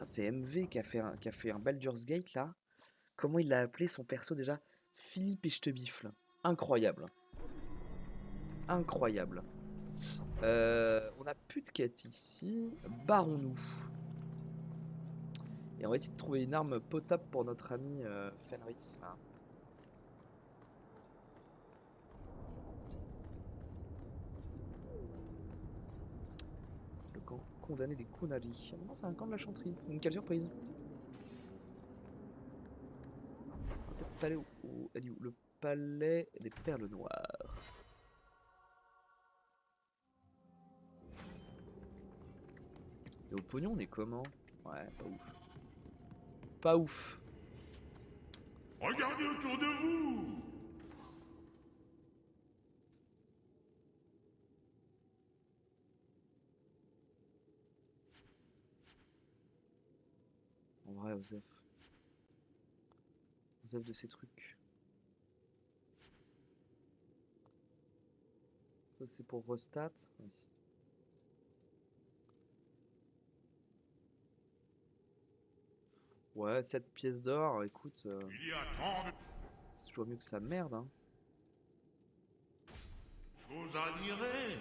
C'est MV qui a fait un Baldur's Gate là. Comment il a appelé son perso déjà? Philippe et je te bifle. Incroyable. Incroyable. On a plus de quête ici. Barrons-nous. Et on va essayer de trouver une arme potable pour notre ami Fenris là. Le camp condamné des Kunali. Ah non, c'est un camp de la chanterie. Quelle surprise. Le palais elle est où? Le palais des perles noires. Et au pognon, on est comment? Ouais, pas ouf. Pas ouf. Regardez autour de vous! En vrai, Osef. Osef de ces trucs. Ça, c'est pour Rostat. Oui. Ouais, 7 pièces d'or, écoute, Il y a tant de c'est toujours mieux que sa merde, hein. choses à admirer!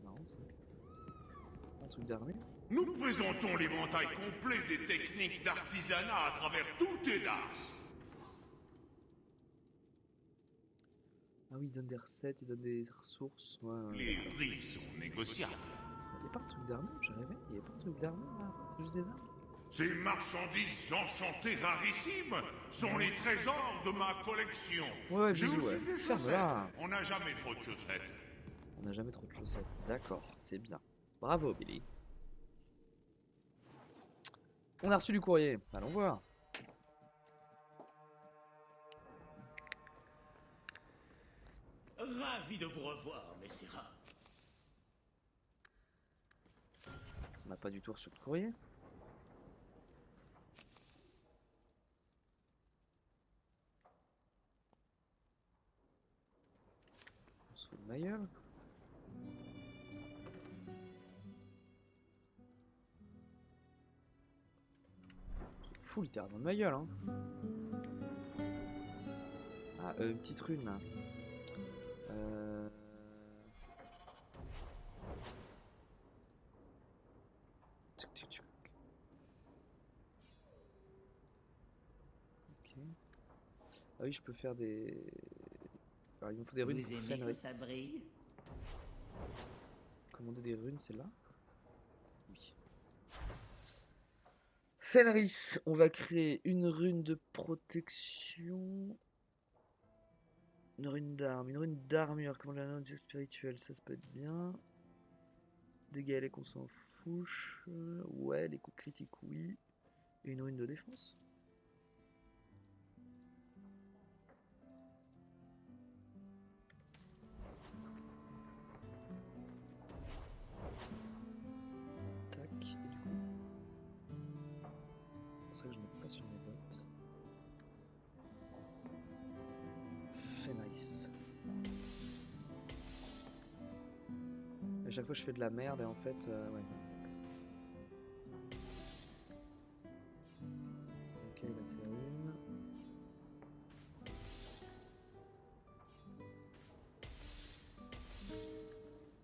Marrant ça. Un truc d'armure. Nous présentons l'éventail complet des techniques d'artisanat à travers tout Edas! Ah oui, il donne des recettes, il donne des ressources. Ouais, ouais, Les d'accord. prix sont négociables. Il n'y a pas de truc d'armure, j'ai rêvé. Il n'y a pas de truc d'armure là, c'est juste des armes. Ces marchandises enchantées rarissimes sont les trésors de ma collection. Ouais, J'ai bisous, aussi ouais. des Ferme-la. chaussettes. On n'a jamais trop de chaussettes. On n'a jamais trop de chaussettes. D'accord, c'est bien. Bravo, Billy. On a reçu du courrier. Allons voir. Ravi de vous revoir, Messira. On n'a pas du tout reçu de courrier. On se fout de ma gueule. On se fout littéralement de ma gueule, hein. Ah, une petite rune là. Tchouk, tchouk, tchouk. Ok. Ah oui, je peux faire des... Alors, il me faut des runes Vous pour aimez que Fenris. ça brille? Commander des runes, c'est là? Oui. Fenris, on va créer une rune de protection. Une rune d'arme, une rune d'armure, comment la rune spirituelle, ça peut être bien. Dégâts les qu'on s'en fouche. Ouais, les coups critiques, oui. Et une rune de défense. Tac, et du coup. C'est pour ça que je ne mets pas sur mes bottes. Fenris. À chaque fois je fais de la merde et en fait, ouais. Ok, là c'est une.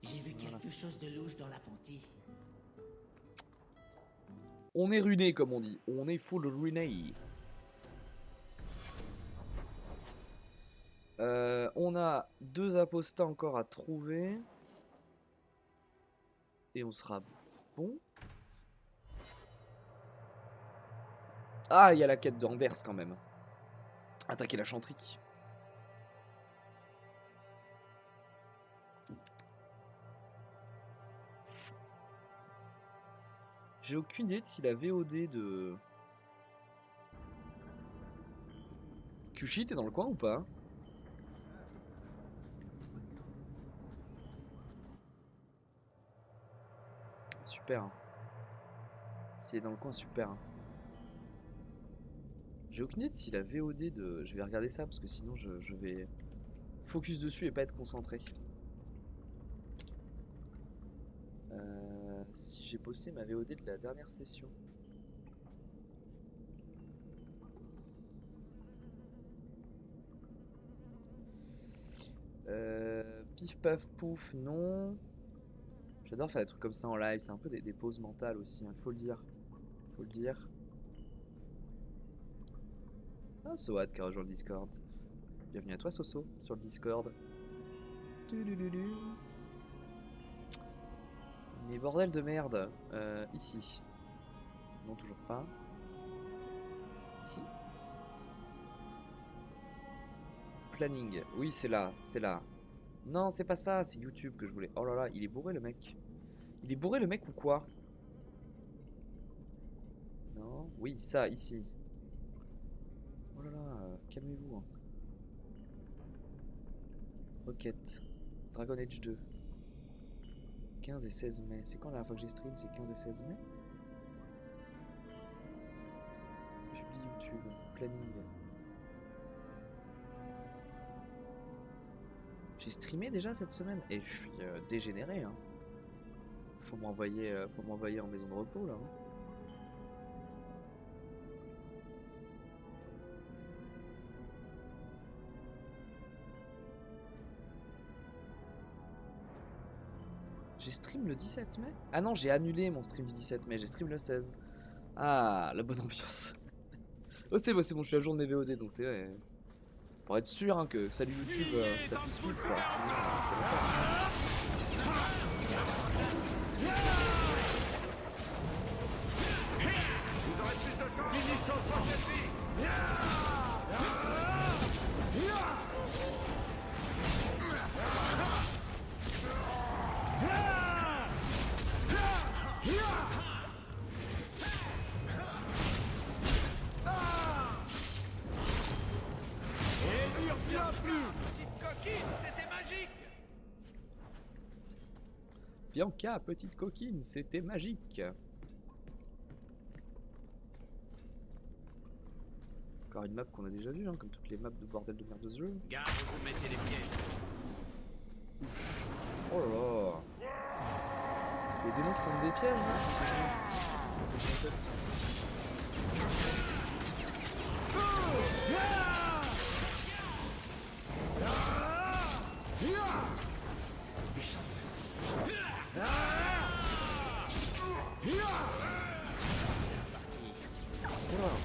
J'ai vu Voilà. quelque chose de louche dans l'appentis. On est ruiné comme on dit, on est full ruiné. On a 2 apostats encore à trouver. Et on sera bon. Ah, il y a la quête d'Anders quand même. Attaquer la chanterie. J'ai aucune idée de si la VOD de Kushi t'es dans le coin ou pas? Super. S'il est dans le coin, super. J'ai aucune idée de si la VOD de... Je vais regarder ça parce que sinon je vais focus dessus et pas être concentré. Si j'ai posté ma VOD de la dernière session. Pif paf pouf, non. J'adore faire des trucs comme ça en live, c'est un peu des pauses mentales aussi, hein, faut le dire. Faut le dire. Ah, Soad qui a rejoint le Discord. Bienvenue à toi, Soso, sur le Discord. Tulululu. Mais bordel de merde, ici. Non, toujours pas. Ici. Planning, oui, c'est là, c'est là. Non, c'est pas ça, c'est YouTube que je voulais. Oh là là, il est bourré le mec. Il est bourré le mec ou quoi? Non, oui, ça, ici. Oh là là, calmez-vous. Hein. Rocket. Dragon Age 2. 15 et 16 mai. C'est quand la dernière fois que j'ai stream? C'est 15 et 16 mai? Publie YouTube. Planning. J'ai streamé déjà cette semaine et je suis dégénéré. Hein. Faut m'envoyer en maison de repos là. Hein. J'ai stream le 17 mai? Ah non, j'ai annulé mon stream du 17 mai, j'ai stream le 16. Ah, la bonne ambiance. Oh c'est bon, je suis à jour de mes VOD donc c'est vrai. Pour être sûr hein, que salut YouTube, ça puisse suivre quoi. Sinon, c'est Vous aurez plus de chance. Finissons ce défi. Bianca, petite coquine, c'était magique. Encore une map qu'on a déjà vue, hein, comme toutes les maps de bordel de merde de ce jeu. Garde où vous mettez les pieds. Oh là là. Il y a des démons qui tombent des pièges là.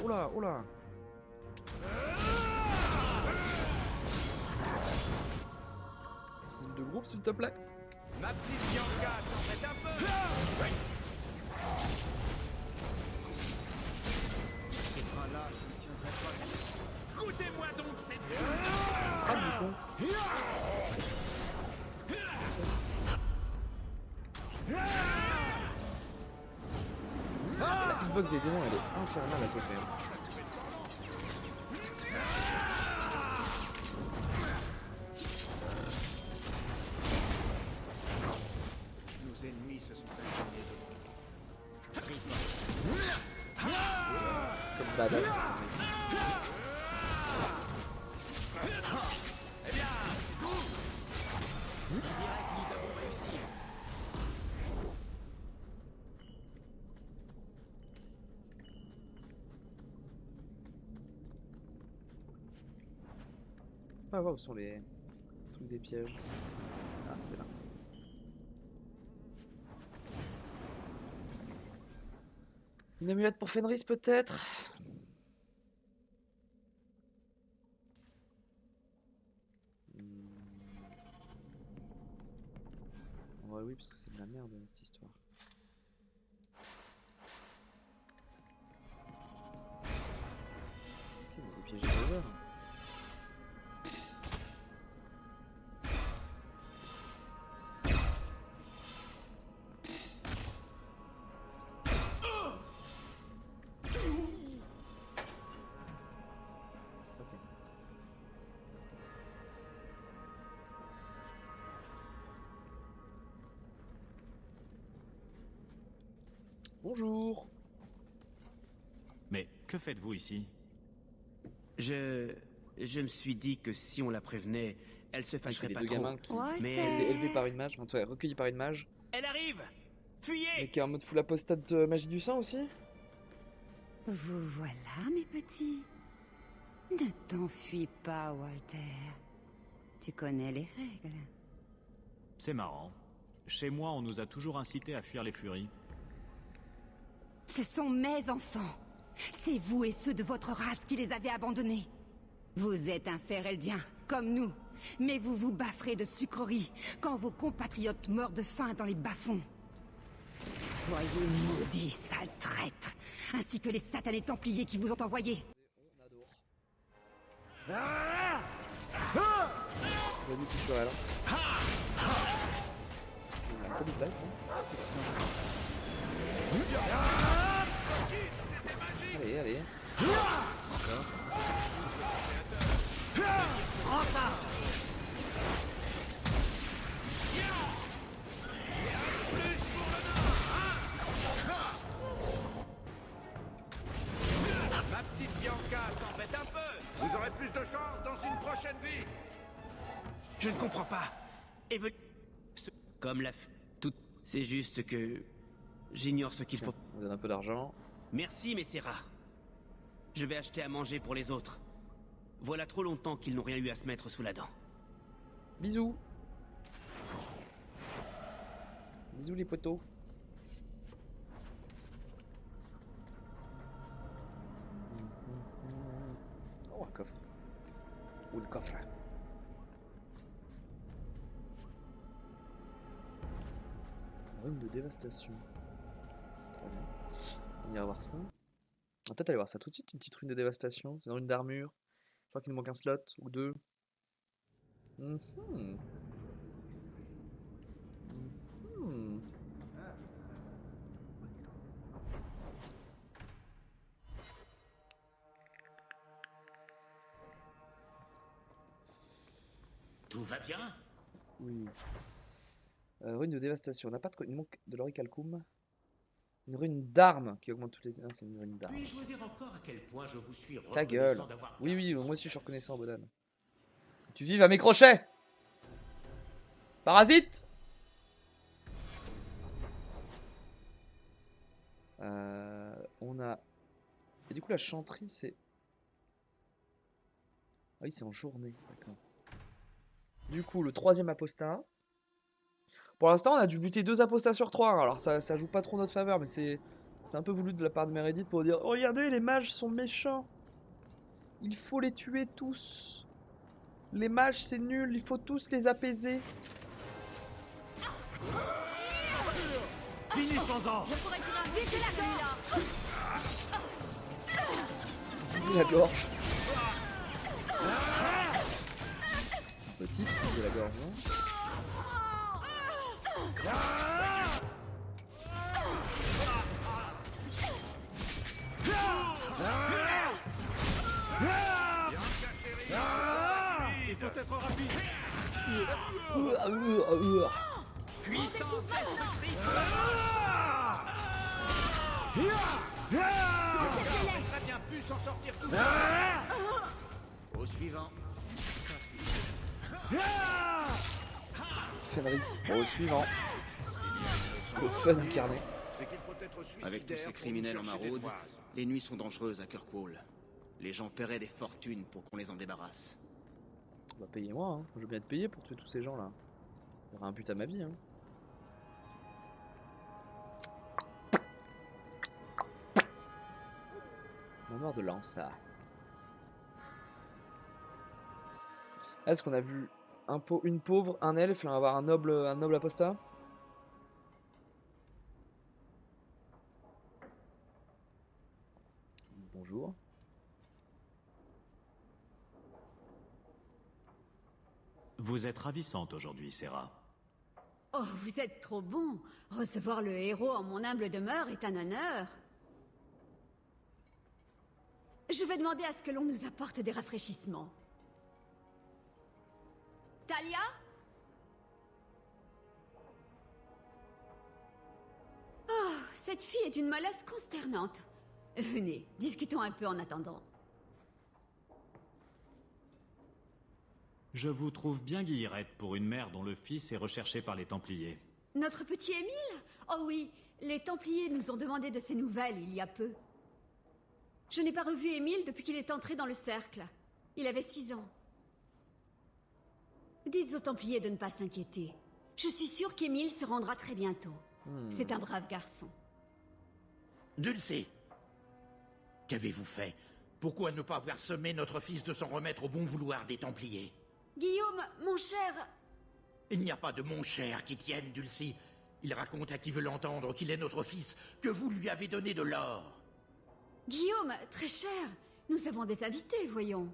Oula, oula. Style de groupe s'il te plaît. Ma petite Bianca s'en fait un peu. Ce train-là, je ne tiendrai pas. Goûtez-moi donc cette Ah du con. La hitbox des démons elle est infernale à toi quand même. Nos ennemis se sont acharnés Comme badass. On va voir où sont les trucs des pièges. Ah, c'est là. Une amulette pour Fenris peut-être. Ouais, oui, parce que c'est de la merde cette histoire. Ok, mais les pièges à over. Bonjour. Mais que faites-vous ici? Je me suis dit que si on la prévenait, elle se Ah, c'est fâcherait les pas deux trop. gamins qui What ont Mais été élevés par une mage, enfin toi, recueillis par une mage. elle arrive. Fuyez! Mais qui est en mode full apostate de magie du sang aussi? Vous voilà, mes petits. Ne t'enfuis pas, Walter. Tu connais les règles. C'est marrant. Chez moi, on nous a toujours incités à fuir les furies. Ce sont mes enfants. C'est vous et ceux de votre race qui les avez abandonnés. Vous êtes un Féreldien, comme nous. Mais vous vous bafferez de sucreries quand vos compatriotes meurent de faim dans les bas-fonds. Soyez maudits, sales traîtres, ainsi que les satanés templiers qui vous ont envoyés. On adore. La vie culturelle. Il y a un peu de blague, hein. Allez, allez. Ma petite Bianca s'embête un peu. Vous aurez plus de chance dans une prochaine vie. Je ne comprends pas. Et vous... Comme la... Tout... C'est juste que... J'ignore ce qu'il faut... On donne un peu d'argent. Merci, Messera. Je vais acheter à manger pour les autres. Voilà trop longtemps qu'ils n'ont rien eu à se mettre sous la dent. Bisous. Bisous les potos. Oh, un coffre. Ou le coffre. Rune de dévastation. Très bien. On ira voir ça. On va peut-être aller voir ça tout de suite, une petite rune de dévastation. C'est une rune d'armure. Je crois qu'il nous manque un slot ou deux. Mhm. Mhm. Tout va bien? Oui. Rune de dévastation. On n'a pas de... Il nous manque de l'orichalcum. Une rune d'arme qui augmente toutes les... Ah, c'est une rune d'arme. Puis-je vous dire encore à quel point je vous suis Ta gueule. reconnaissant d'avoir... Oui, oui, moi aussi je suis reconnaissant, Bodan. Tu vives à mes crochets! Parasite! On a... Et du coup la chanterie c'est... Ah oui, c'est en journée, d'accord. Du coup, le troisième apostat. Pour l'instant, on a dû buter 2 apostats sur 3. Alors ça joue pas trop en notre faveur, mais c'est un peu voulu de la part de Meredith pour dire: oh, regardez, les mages sont méchants. Il faut les tuer tous. Les mages, c'est nul, il faut tous les apaiser. Finissons-en! Visez la gorge! Viser la gorge. C'est un petit, viser la gorge, non? Il faut être rapide! Puissance destructrice! Très bien pu s'en sortir tout seul! Au suivant. Fenris. Au suivant. Le fun incarné. Avec tous ces criminels en maraude, les nuits sont dangereuses à Kirkwall. Les gens paieraient des fortunes pour qu'on les en débarrasse. Bah payez-moi, hein. Je veux bien être payé pour tuer tous ces gens là. Il y aura un but à ma vie, hein. Manoir de Lança. Est-ce qu'on a vu une pauvre, un elfe, et on va avoir un noble apostat? Bonjour. Vous êtes ravissante aujourd'hui, Serra. Oh, vous êtes trop bon. Recevoir le héros en mon humble demeure est un honneur. Je vais demander à ce que l'on nous apporte des rafraîchissements. Talia? Oh, cette fille est d'une mollesse consternante. Venez, discutons un peu en attendant. Je vous trouve bien guillerette pour une mère dont le fils est recherché par les Templiers. Notre petit Émile? Oh oui, les Templiers nous ont demandé de ses nouvelles il y a peu. Je n'ai pas revu Émile depuis qu'il est entré dans le cercle. Il avait 6 ans. Dites aux Templiers de ne pas s'inquiéter. Je suis sûre qu'Émile se rendra très bientôt. C'est un brave garçon. Dulcé, qu'avez-vous fait? Pourquoi ne pas avoir semé notre fils de s'en remettre au bon vouloir des Templiers? Guillaume, mon cher... Il n'y a pas de mon cher qui tienne, Dulcie. Il raconte à qui veut l'entendre qu'il est notre fils, que vous lui avez donné de l'or. Guillaume, très cher, nous avons des invités, voyons.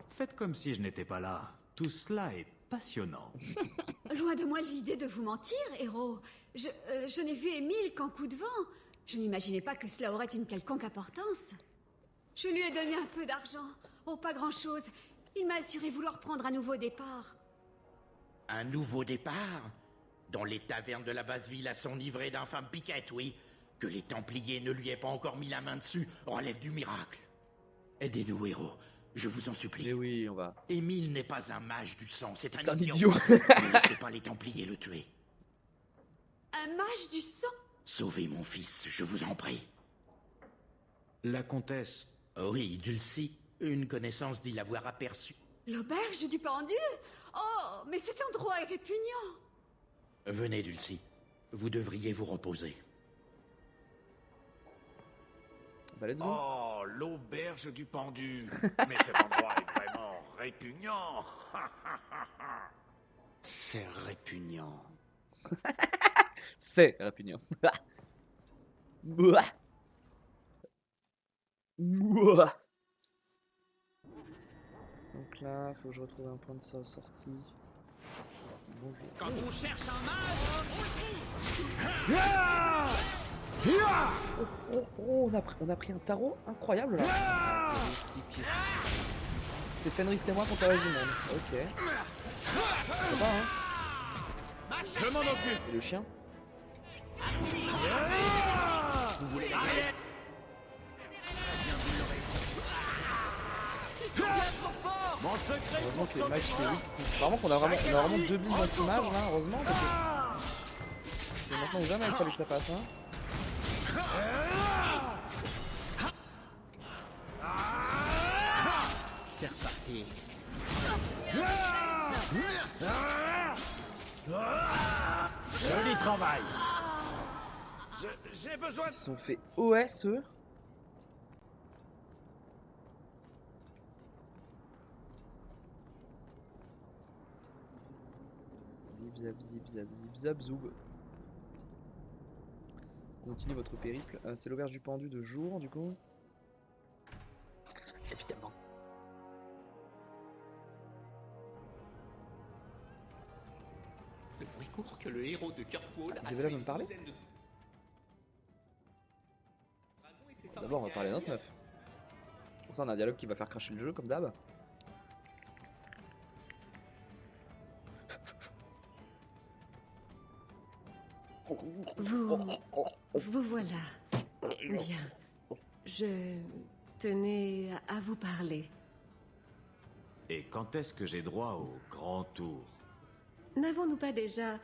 Faites comme si je n'étais pas là. Tout cela est passionnant. Loin de moi l'idée de vous mentir, héros. Je n'ai vu Émile qu'en coup de vent. Je n'imaginais pas que cela aurait une quelconque importance. Je lui ai donné un peu d'argent. Oh, pas grand-chose. Il m'a assuré vouloir prendre un nouveau départ. Un nouveau départ? Dans les tavernes de la basse ville à s'enivrer d'infâmes piquettes, oui. Que les Templiers ne lui aient pas encore mis la main dessus relève du miracle. Aidez-nous, héros. Je vous en supplie. Mais oui, on va. Émile n'est pas un mage du sang, c'est C'est un un idiot. idiot. Ne laissez pas les Templiers le tuer. Un mage du sang? Sauvez mon fils, je vous en prie. La comtesse... Oui, Dulcie, une connaissance dit l'avoir aperçu. L'auberge du pendu? Oh, mais cet endroit est répugnant. Venez, Dulcie. Vous devriez vous reposer. Bah, let's go. Oh, l'auberge du pendu. Mais cet endroit est vraiment répugnant. C'est répugnant. C'est répugnant. Bouah. Bouah. Donc là, faut que je retrouve un point de sortie. Bonjour. Quand on cherche un mage, Oh, on a pris un tarot incroyable là. C'est Fenris et moi contre la humaine. Ok. Ça va, hein. je m'en occupe. Et le chien? Vous voulez la Mon secret. Heureusement que les mages c'est oui. Vraiment qu'on a vraiment deux builds anti-mages là, heureusement. Parce que c'est maintenant ou jamais il fallait que ça passe, hein. C'est reparti. Joli travail. J'ai besoin Ils se sont fait OS eux. Zip zap zip zap zoub. Continuez votre périple. C'est l'auberge du pendu de jour du coup. Évidemment. Le bruit court que le héros de Kirkwood. Isabella veut me parler? D'abord on va parler à notre meuf. Pour ça on a un dialogue qui va faire cracher le jeu comme d'hab. Vous voilà. Bien. Je tenais à vous parler. Et quand est-ce que j'ai droit au grand tour? N'avons-nous pas déjà...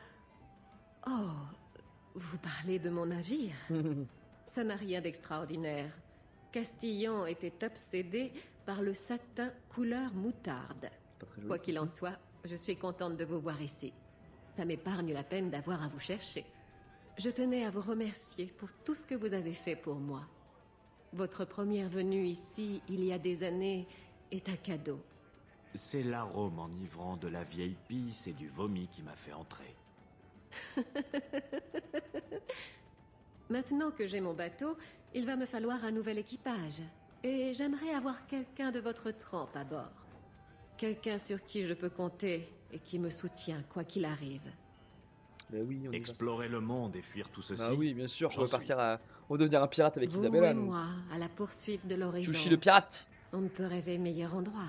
Oh, vous parlez de mon navire. Ça n'a rien d'extraordinaire. Castillon était obsédé par le satin couleur moutarde. Pas très joli, Quoi ça, qu'il en ça. soit, je suis contente de vous voir ici. Ça m'épargne la peine d'avoir à vous chercher. Je tenais à vous remercier pour tout ce que vous avez fait pour moi. Votre première venue ici, il y a des années, est un cadeau. C'est l'arôme enivrant de la vieille pisse et du vomi qui m'a fait entrer. Maintenant que j'ai mon bateau, il va me falloir un nouvel équipage. Et j'aimerais avoir quelqu'un de votre trempe à bord. Quelqu'un sur qui je peux compter et qui me soutient quoi qu'il arrive. Bah oui, on y va. Explorer le monde et fuir tout ceci. Bah oui, bien sûr, on J'en va suis. partir à... On va devenir un pirate avec Vous Isabella. et nous. moi, à la poursuite de l'horizon. Chouchi le pirate. On ne peut rêver meilleur endroit.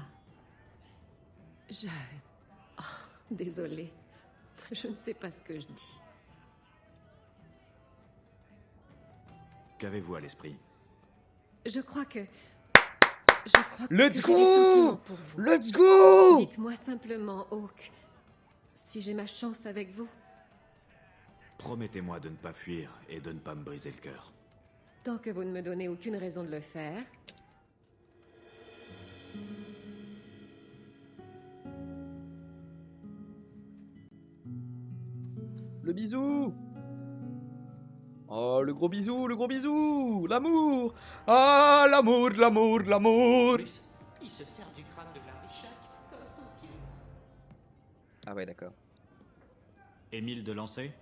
Oh, désolée. Je ne sais pas ce que je dis. Qu'avez-vous à l'esprit? Je crois que... Je crois Let's que j'ai des go! sentiments pour vous. Let's go! Dites-moi simplement, Hawk, si j'ai ma chance avec vous. Promettez-moi de ne pas fuir et de ne pas me briser le cœur. Tant que vous ne me donnez aucune raison de le faire. Le bisou! Oh, le gros bisou! L'amour! Ah, l'amour! Il se sert du crâne de Larichak comme son ciel. Ah ouais, d'accord. Émile de Lancey?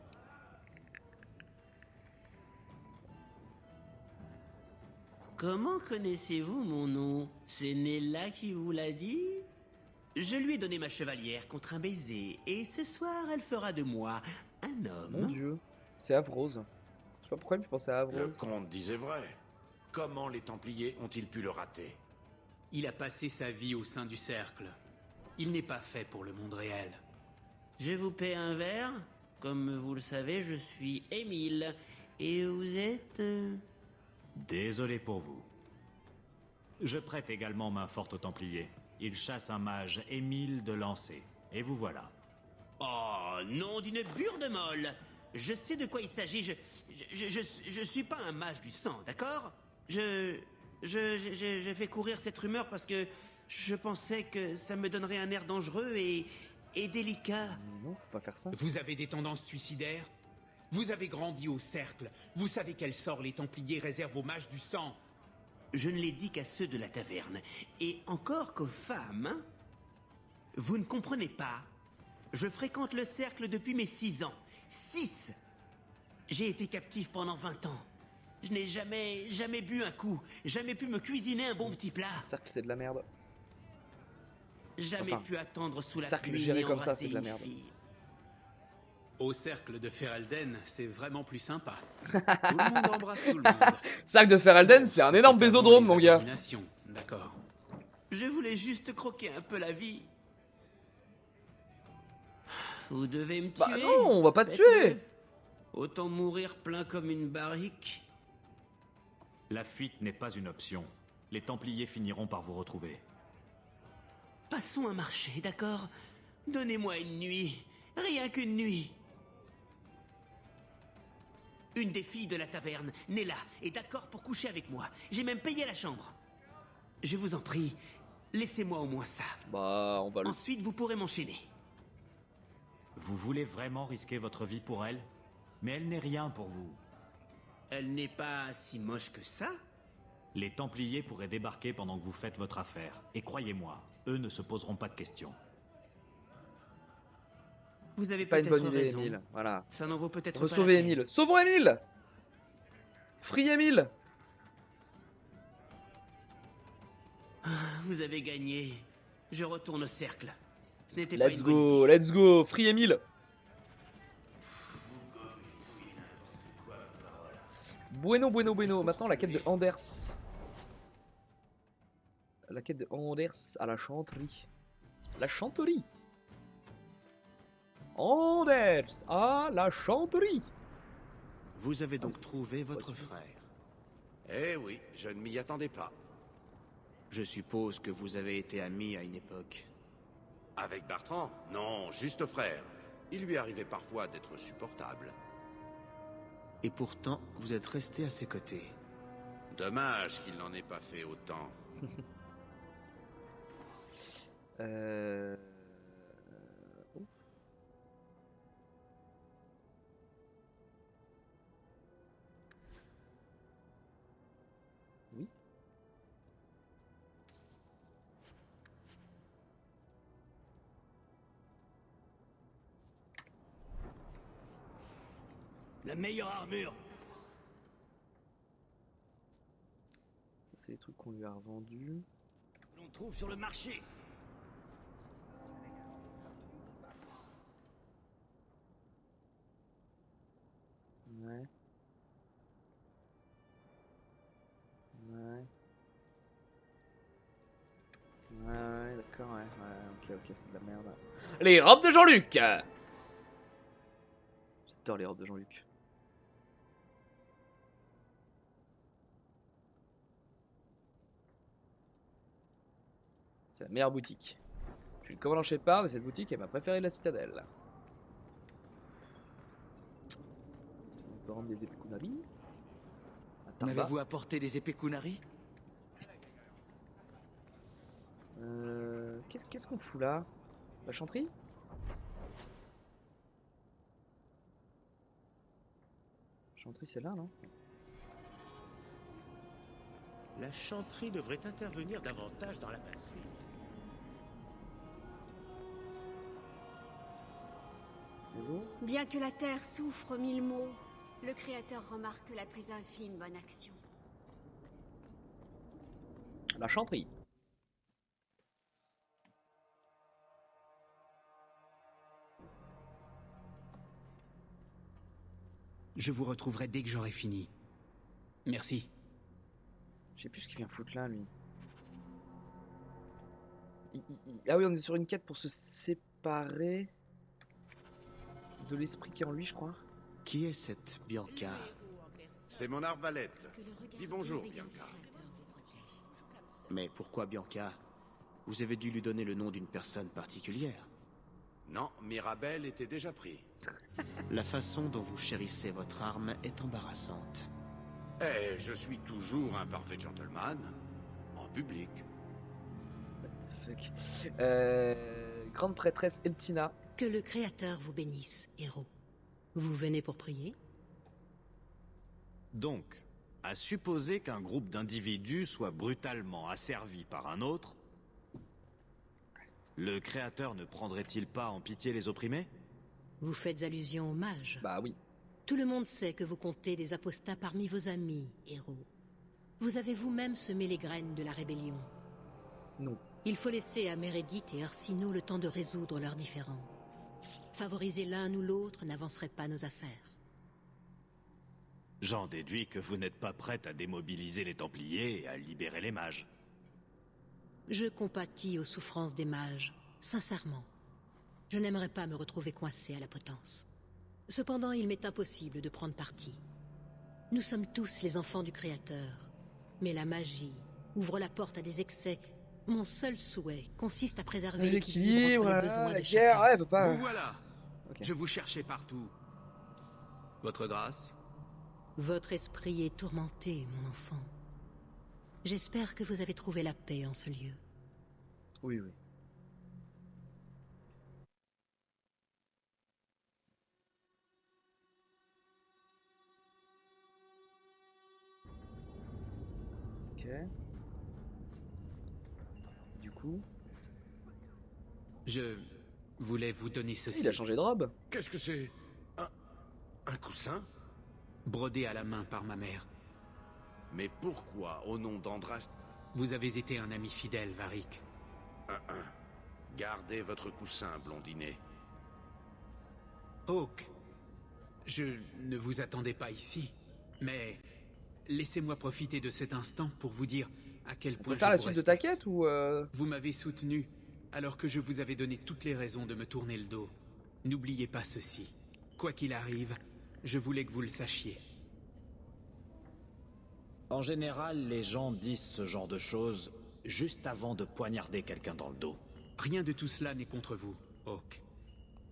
Comment connaissez-vous mon nom? C'est Nella qui vous l'a dit? Je lui ai donné ma chevalière contre un baiser, et ce soir elle fera de moi un homme. Mon dieu. C'est Avrose. Je sais pas pourquoi il me pensait à Le Avrose. comte disait vrai. Comment les Templiers ont-ils pu le rater? Il a passé sa vie au sein du cercle. Il n'est pas fait pour le monde réel. Je vous paie un verre. Comme vous le savez, je suis Émile. Et vous êtes... Désolé pour vous. Je prête également main forte aux Templiers. Ils chassent un mage, Émile de Lancey. Et vous voilà. Oh, nom d'une burde molle! Je sais de quoi il s'agit, je suis pas un mage du sang, d'accord? J'ai fait courir cette rumeur parce que je pensais que ça me donnerait un air dangereux et délicat. Non, faut pas faire ça. Vous avez des tendances suicidaires? Vous avez grandi au cercle. Vous savez quel sort les Templiers réservent aux mages du sang. Je ne l'ai dit qu'à ceux de la taverne. Et encore qu'aux femmes, hein? Vous ne comprenez pas. Je fréquente le cercle depuis mes 6 ans. 6! J'ai été captif pendant 20 ans. Je n'ai jamais bu un coup. Jamais pu me cuisiner un bon petit plat. Cercle, c'est de la merde. Jamais Enfin, pu attendre sous la cercle pluie géré ni comme ça, embrasser c'est de la une merde. fille. Au cercle de Ferelden, c'est vraiment plus sympa. Tout le monde embrasse tout le monde. Cercle de Ferelden, c'est un énorme bésodrome, mon gars. D'accord. Je voulais juste croquer un peu la vie. Vous devez me tuer. Bah non, on va pas te Faites-le. tuer. Autant mourir plein comme une barrique. La fuite n'est pas une option. Les Templiers finiront par vous retrouver. Passons un marché, d'accord? Donnez-moi une nuit. Rien qu'une nuit. Une des filles de la taverne, Nella, est d'accord pour coucher avec moi. J'ai même payé la chambre. Je vous en prie, laissez-moi au moins ça. Bah, on va le... Ensuite, vous pourrez m'enchaîner. Vous voulez vraiment risquer votre vie pour elle? Mais elle n'est rien pour vous. Elle n'est pas si moche que ça. Les Templiers pourraient débarquer pendant que vous faites votre affaire. Et croyez-moi, eux ne se poseront pas de questions. Vous avez C'est pas une peut-être bonne idée, raison. Émile. Voilà. Ça n'en vaut peut-être pas la Ressauvez peine. Émile. Sauvons Émile! Free Émile! Vous avez gagné. Je retourne au cercle. Ce n'était pas Let's une bonne go, let's go! Free Émile! Bueno. Maintenant, la quête de Anders. La quête de Anders à la chanterie. La chanterie! Anders à la chanterie! Vous avez donc trouvé votre frère. Eh oui, je ne m'y attendais pas. Je suppose que vous avez été amis à une époque. Avec Bertrand? Non, juste frère. Il lui arrivait parfois d'être supportable. Et pourtant, vous êtes resté à ses côtés. Dommage qu'il n'en ait pas fait autant. Oh. Oui. La meilleure armure. Ça, c'est les trucs qu'on lui a revendus. L'on trouve sur le marché. Ouais. Ouais. Ouais, d'accord, ouais. Ouais, ok, c'est de la merde. Les robes de Jean-Luc! J'adore les robes de Jean-Luc. C'est la meilleure boutique. Je suis le commandant Shepard et cette boutique est ma préférée de la citadelle. On peut rendre des épées Kunari. M'avez-vous apporté des épées Kunari? Qu'est-ce qu'on fout là? La chanterie? Chanterie, c'est là, non? La chanterie devrait intervenir davantage dans la base. Bien que la Terre souffre 1000 maux, le Créateur remarque la plus infime bonne action. La chanterie. Je vous retrouverai dès que j'aurai fini. Merci. Je sais plus ce qu'il vient foutre là, lui. Ah oui, on est sur une quête pour se séparer de l'esprit qui est en lui, je crois. Qui est cette Bianca? C'est mon arbalète. Dis bonjour, Bianca. Mais pourquoi Bianca? Vous avez dû lui donner le nom d'une personne particulière. Non, Mirabel était déjà pris. La façon dont vous chérissez votre arme est embarrassante. Eh, je suis toujours un parfait gentleman. En public. What the fuck. Grande prêtresse Eltina. Que le Créateur vous bénisse, héros. Vous venez pour prier? Donc, à supposer qu'un groupe d'individus soit brutalement asservi par un autre, le Créateur ne prendrait-il pas en pitié les opprimés? Vous faites allusion aux mages? Bah oui. Tout le monde sait que vous comptez des apostats parmi vos amis, héros. Vous avez vous-même semé les graines de la rébellion. Non. Il faut laisser à Meredith et Ursino le temps de résoudre leurs différends. Favoriser l'un ou l'autre n'avancerait pas nos affaires. J'en déduis que vous n'êtes pas prête à démobiliser les Templiers et à libérer les mages. Je compatis aux souffrances des mages, sincèrement. Je n'aimerais pas me retrouver coincé à la potence. Cependant, il m'est impossible de prendre parti. Nous sommes tous les enfants du Créateur. Mais la magie ouvre la porte à des excès. Mon seul souhait consiste à préserver l'équilibre entre les besoins de chacun. Ouais, veut pas. Vous voilà. Okay. Je vous cherchais partout. Votre grâce? Votre esprit est tourmenté, mon enfant. J'espère que vous avez trouvé la paix en ce lieu. Oui, oui. Ok. Du coup... Je voulais vous donner ceci. Il a changé de robe. Qu'est-ce que c'est? Un coussin? Brodé à la main par ma mère. Mais pourquoi, au nom d'Andras... Vous avez été un ami fidèle, Varric. Gardez votre coussin, blondinet. Hawk, je ne vous attendais pas ici, mais laissez-moi profiter de cet instant pour vous dire à quel point faire la suite de ta quête ou Vous m'avez soutenu alors que je vous avais donné toutes les raisons de me tourner le dos. N'oubliez pas ceci. Quoi qu'il arrive, je voulais que vous le sachiez. En général, les gens disent ce genre de choses juste avant de poignarder quelqu'un dans le dos. Rien de tout cela n'est contre vous, Hawk.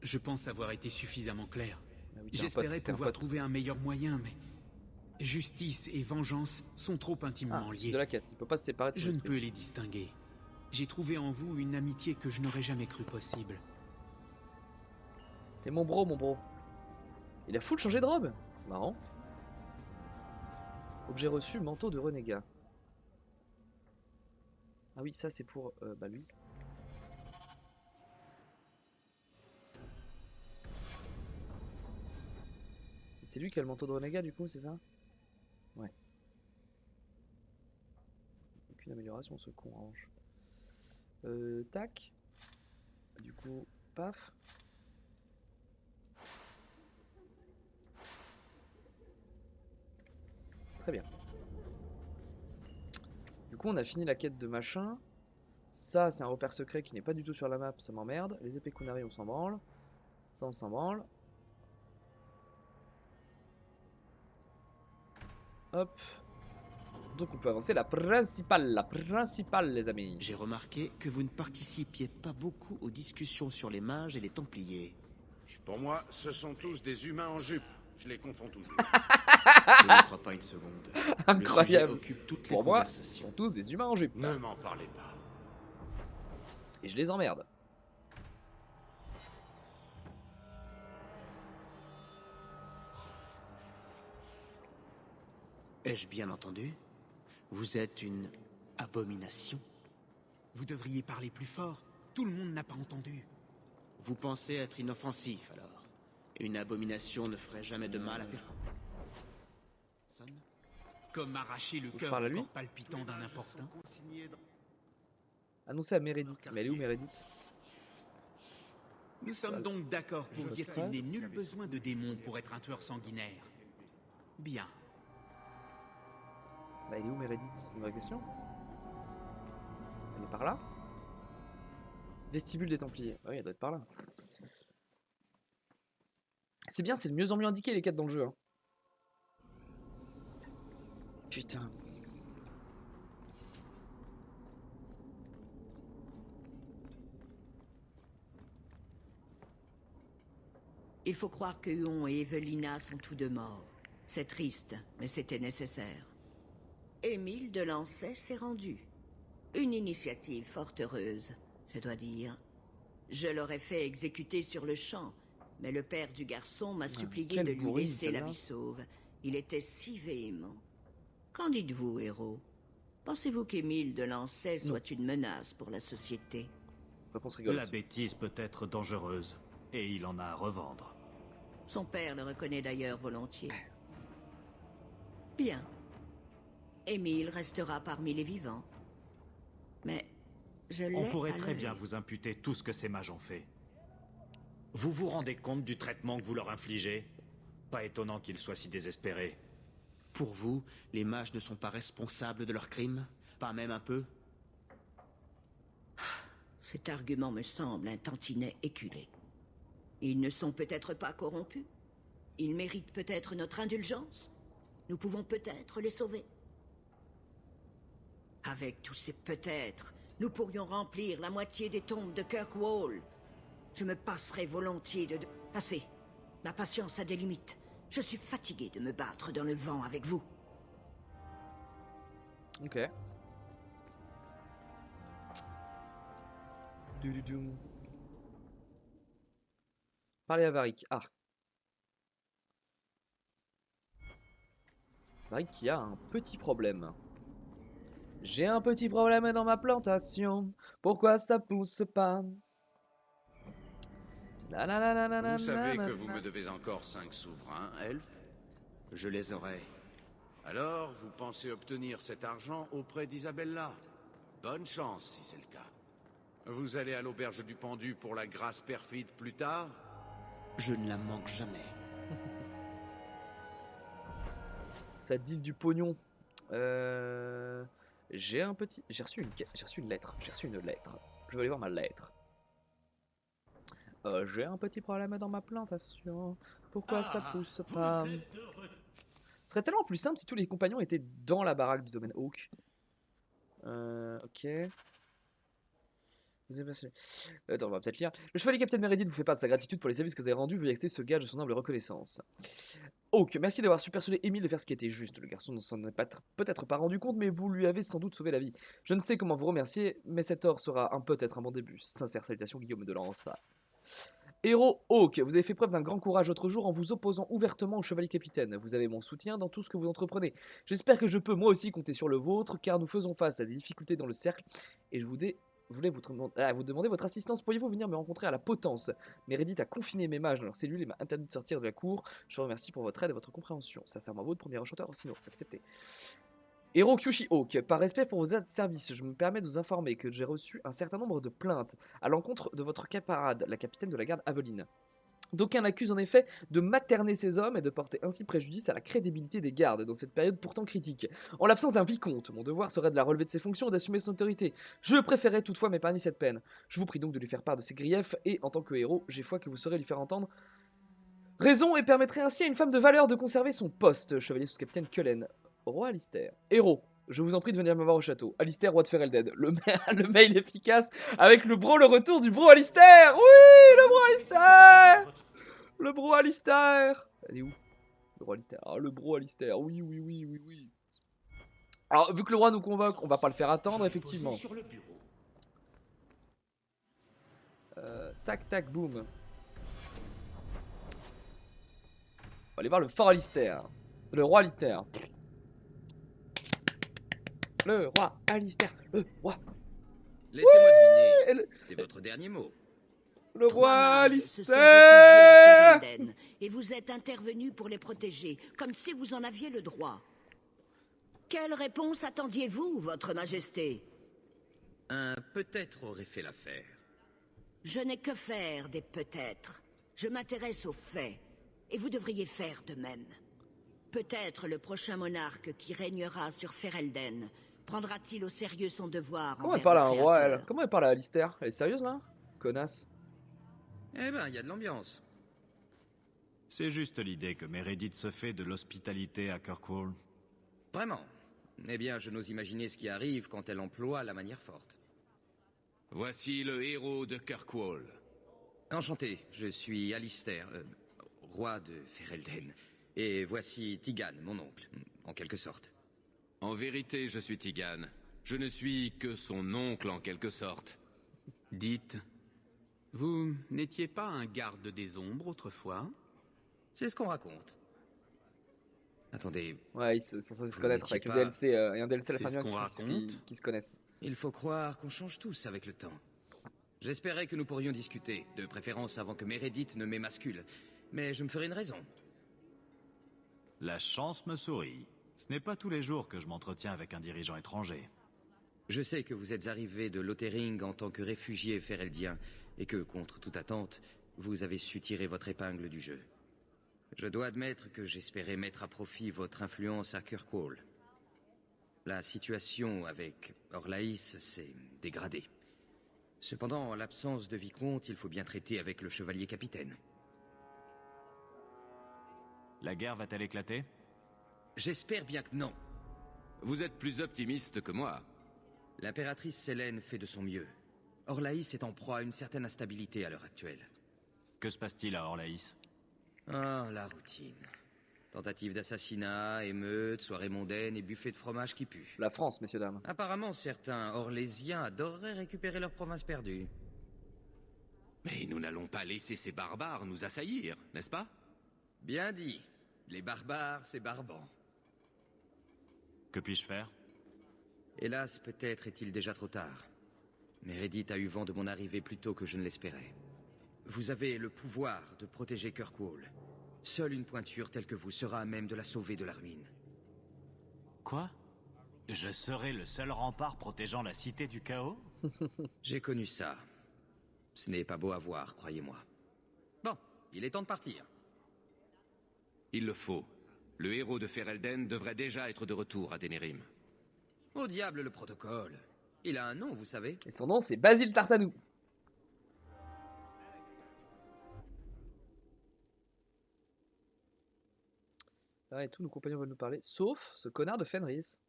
Je pense avoir été suffisamment clair. Ah oui, J'espérais pouvoir trouver un meilleur moyen, mais... Justice et vengeance sont trop intimement liées. De la quête, il peut pas se séparer de son Je ne esprit. peux les distinguer. J'ai trouvé en vous une amitié que je n'aurais jamais cru possible. T'es mon bro, mon bro. Il a full changé de robe. Marrant. Objet reçu, manteau de renégat. Ah oui, ça c'est pour bah lui. C'est lui qui a le manteau de renégat du coup, c'est ça? Ouais. Aucune amélioration ce con range. Tac. Du coup, paf. Très bien. Du coup, on a fini la quête de machin. Ça, c'est un repère secret qui n'est pas du tout sur la map, ça m'emmerde. Les épées Kunari, on s'en branle. Ça, on s'en branle. Hop. Donc on peut avancer la principale les amis. J'ai remarqué que vous ne participiez pas beaucoup aux discussions sur les mages et les templiers. Pour moi, ce sont tous des humains en jupe. Je les confonds toujours. Je ne crois pas une seconde. Incroyable. Occupe toutes les Pour moi, conversations. ils sont tous des humains en jupe. Ne m'en parlez pas. Et je les emmerde. Ai-je bien entendu? Vous êtes une abomination. Vous devriez parler plus fort. Tout le monde n'a pas entendu. Vous pensez être inoffensif, alors? Une abomination ne ferait jamais de mal à personne. Comme arracher le Je cœur parle à au lui corps palpitant d'un importun. Annoncé à Meredith. Mais elle est où Meredith? Nous sommes donc d'accord pour Je dire qu'il trace. n'est nul besoin de démons pour être un tueur sanguinaire. Bien. Bah, elle est où Meredith? C'est une vraie question. Elle est par là? Vestibule des Templiers. Ah oui, elle doit être par là. C'est bien, c'est de mieux en mieux indiqué les quêtes dans le jeu. Hein. Putain. Il faut croire que Huon et Evelina sont tous deux morts. C'est triste, mais c'était nécessaire. Émile de Lancey s'est rendu. Une initiative fort heureuse, je dois dire. Je l'aurais fait exécuter sur le champ, mais le père du garçon m'a supplié quelle de lui bourrine, laisser la celle-là. vie sauve. Il était si véhément. Qu'en dites-vous, héros? Pensez-vous qu'Émile de Lancey soit une menace pour la société? Réponse rigolote. La bêtise peut être dangereuse, et il en a à revendre. Son père le reconnaît d'ailleurs volontiers. Bien. Émile restera parmi les vivants. Mais je l'ai On pourrait à très l'œil. bien vous imputer tout ce que ces mages ont fait. Vous vous rendez compte du traitement que vous leur infligez? Pas étonnant qu'ils soient si désespérés. Pour vous, les mages ne sont pas responsables de leurs crimes? Pas même un peu? Cet argument me semble un tantinet éculé. Ils ne sont peut-être pas corrompus. Ils méritent peut-être notre indulgence. Nous pouvons peut-être les sauver. Avec tous ces peut-être, nous pourrions remplir la moitié des tombes de Kirkwall. Je me passerais volontiers de... Assez. Ma patience a des limites. Je suis fatigué de me battre dans le vent avec vous. Ok. Dududum. Parlez à Varric. Ah. Varric qui a un petit problème. J'ai un petit problème dans ma plantation. Pourquoi ça pousse pas? La la la la la la Vous savez la que la vous la. me devez encore 5 souverains, elfe. Je les aurai. Alors, vous pensez obtenir cet argent auprès d'Isabella? Bonne chance, si c'est le cas. Vous allez à l'auberge du pendu pour la grâce perfide plus tard? Je ne la manque jamais. Ça deal du pognon. J'ai un petit... J'ai reçu une lettre. J'ai reçu une lettre. Je vais aller voir ma lettre. J'ai un petit problème dans ma plantation. Pourquoi ça pousse pas? Ce serait tellement plus simple si tous les compagnons étaient dans la baraque du domaine Hawk. Ok. Vous avez passé... Attends, on va peut-être lire. Le chevalier Capitaine Meredith vous fait part de sa gratitude pour les services que vous avez rendus. Veuillez accepter ce gage de son humble reconnaissance. Hawk, merci d'avoir su persuader Émile de faire ce qui était juste. Le garçon ne s'en est peut-être pas rendu compte, mais vous lui avez sans doute sauvé la vie. Je ne sais comment vous remercier, mais cet or sera peut-être un bon début. Sincère salutation, Guillaume de Lens. Héros Hawk, vous avez fait preuve d'un grand courage l'autre jour en vous opposant ouvertement au chevalier capitaine. Vous avez mon soutien dans tout ce que vous entreprenez. J'espère que je peux moi aussi compter sur le vôtre, car nous faisons face à des difficultés dans le cercle, et je voulais vous demander votre assistance. Pourriez-vous venir me rencontrer à la Potence? Meredith a confiné mes mages dans leur cellule et m'a interdit de sortir de la cour. Je vous remercie pour votre aide et votre compréhension. Sincèrement vôtre, premier enchanteur, sinon accepté. Héros Kyushi Hawk, par respect pour vos services, je me permets de vous informer que j'ai reçu un certain nombre de plaintes à l'encontre de votre camarade, la capitaine de la garde Aveline. D'aucuns l'accusent en effet de materner ces hommes et de porter ainsi préjudice à la crédibilité des gardes dans cette période pourtant critique. En l'absence d'un vicomte, mon devoir serait de la relever de ses fonctions et d'assumer son autorité. Je préférais toutefois m'épargner cette peine. Je vous prie donc de lui faire part de ses griefs et, en tant que héros, j'ai foi que vous saurez lui faire entendre raison et permettrez ainsi à une femme de valeur de conserver son poste. Chevalier sous-capitaine Cullen. Roi Alistair. Héros. Je vous en prie de venir me voir au château. Alistair, roi de Ferelden. Le mail efficace avec le retour du bro Alistair. Oui, le bro Alistair. Le bro Alistair. Elle est où? Le bro Alistair. Ah, le bro Alistair. Oui, oui, oui, oui, oui. Alors, vu que le roi nous convoque, on va pas le faire attendre, effectivement. Tac, tac, boum. On va aller voir le fort Alistair. Le roi Alistair. Le roi Alistair. Le roi. Laissez-moi deviner. C'est votre dernier mot. Le roi Alistair. Et vous êtes intervenu pour les protéger, comme si vous en aviez le droit. Quelle réponse attendiez-vous, votre majesté? Un peut-être aurait fait l'affaire. Je n'ai que faire des peut-être. Je m'intéresse aux faits, et vous devriez faire de même. Peut-être le prochain monarque qui régnera sur Ferelden prendra-t-il au sérieux son devoir. Comment elle parle à un roi, elle? Comment elle parle à Alistair? Elle est sérieuse, là? Connasse. Eh ben, il y a de l'ambiance. C'est juste l'idée que Meredith se fait de l'hospitalité à Kirkwall. Vraiment? Eh bien, je n'ose imaginer ce qui arrive quand elle emploie la manière forte. Voici le héros de Kirkwall. Enchanté, je suis Alistair, roi de Ferelden. Et voici Tigan, mon oncle, en quelque sorte. En vérité, je suis Tigan. Je ne suis que son oncle en quelque sorte. Dites, vous n'étiez pas un garde des ombres autrefois? C'est ce qu'on raconte. Attendez. Ouais, ils sont censés se connaître avec le DLC et un DLC à la fin qui se connaissent. Il faut croire qu'on change tous avec le temps. J'espérais que nous pourrions discuter, de préférence avant que Meredith ne m'émascule. Mais je me ferai une raison. La chance me sourit. Ce n'est pas tous les jours que je m'entretiens avec un dirigeant étranger. Je sais que vous êtes arrivé de Lothering en tant que réfugié féreldien, et que, contre toute attente, vous avez su tirer votre épingle du jeu. Je dois admettre que j'espérais mettre à profit votre influence à Kirkwall. La situation avec Orlaïs s'est dégradée. Cependant, en l'absence de vicomte, il faut bien traiter avec le chevalier capitaine. La guerre va-t-elle éclater? J'espère bien que non. Vous êtes plus optimiste que moi. L'impératrice Sélène fait de son mieux. Orlaïs est en proie à une certaine instabilité à l'heure actuelle. Que se passe-t-il à Orlaïs? Ah, la routine. Tentative d'assassinat, émeutes, soirées mondaines et buffet de fromage qui pue. La France, messieurs, dames. Apparemment, certains Orlésiens adoreraient récupérer leur province perdue. Mais nous n'allons pas laisser ces barbares nous assaillir, n'est-ce pas? Bien dit. Les barbares, c'est barbant. Que puis-je faire? Hélas, peut-être est-il déjà trop tard. Meredith a eu vent de mon arrivée plus tôt que je ne l'espérais. Vous avez le pouvoir de protéger Kirkwall. Seule une pointure telle que vous sera à même de la sauver de la ruine. Quoi? Je serai le seul rempart protégeant la cité du chaos? J'ai connu ça. Ce n'est pas beau à voir, croyez-moi. Bon, il est temps de partir. Il le faut. Le héros de Ferelden devrait déjà être de retour à Denerim. Au diable le protocole. Il a un nom, vous savez. Et son nom, c'est Basile Tartanou. Ah, et tous nos compagnons veulent nous parler, sauf ce connard de Fenris.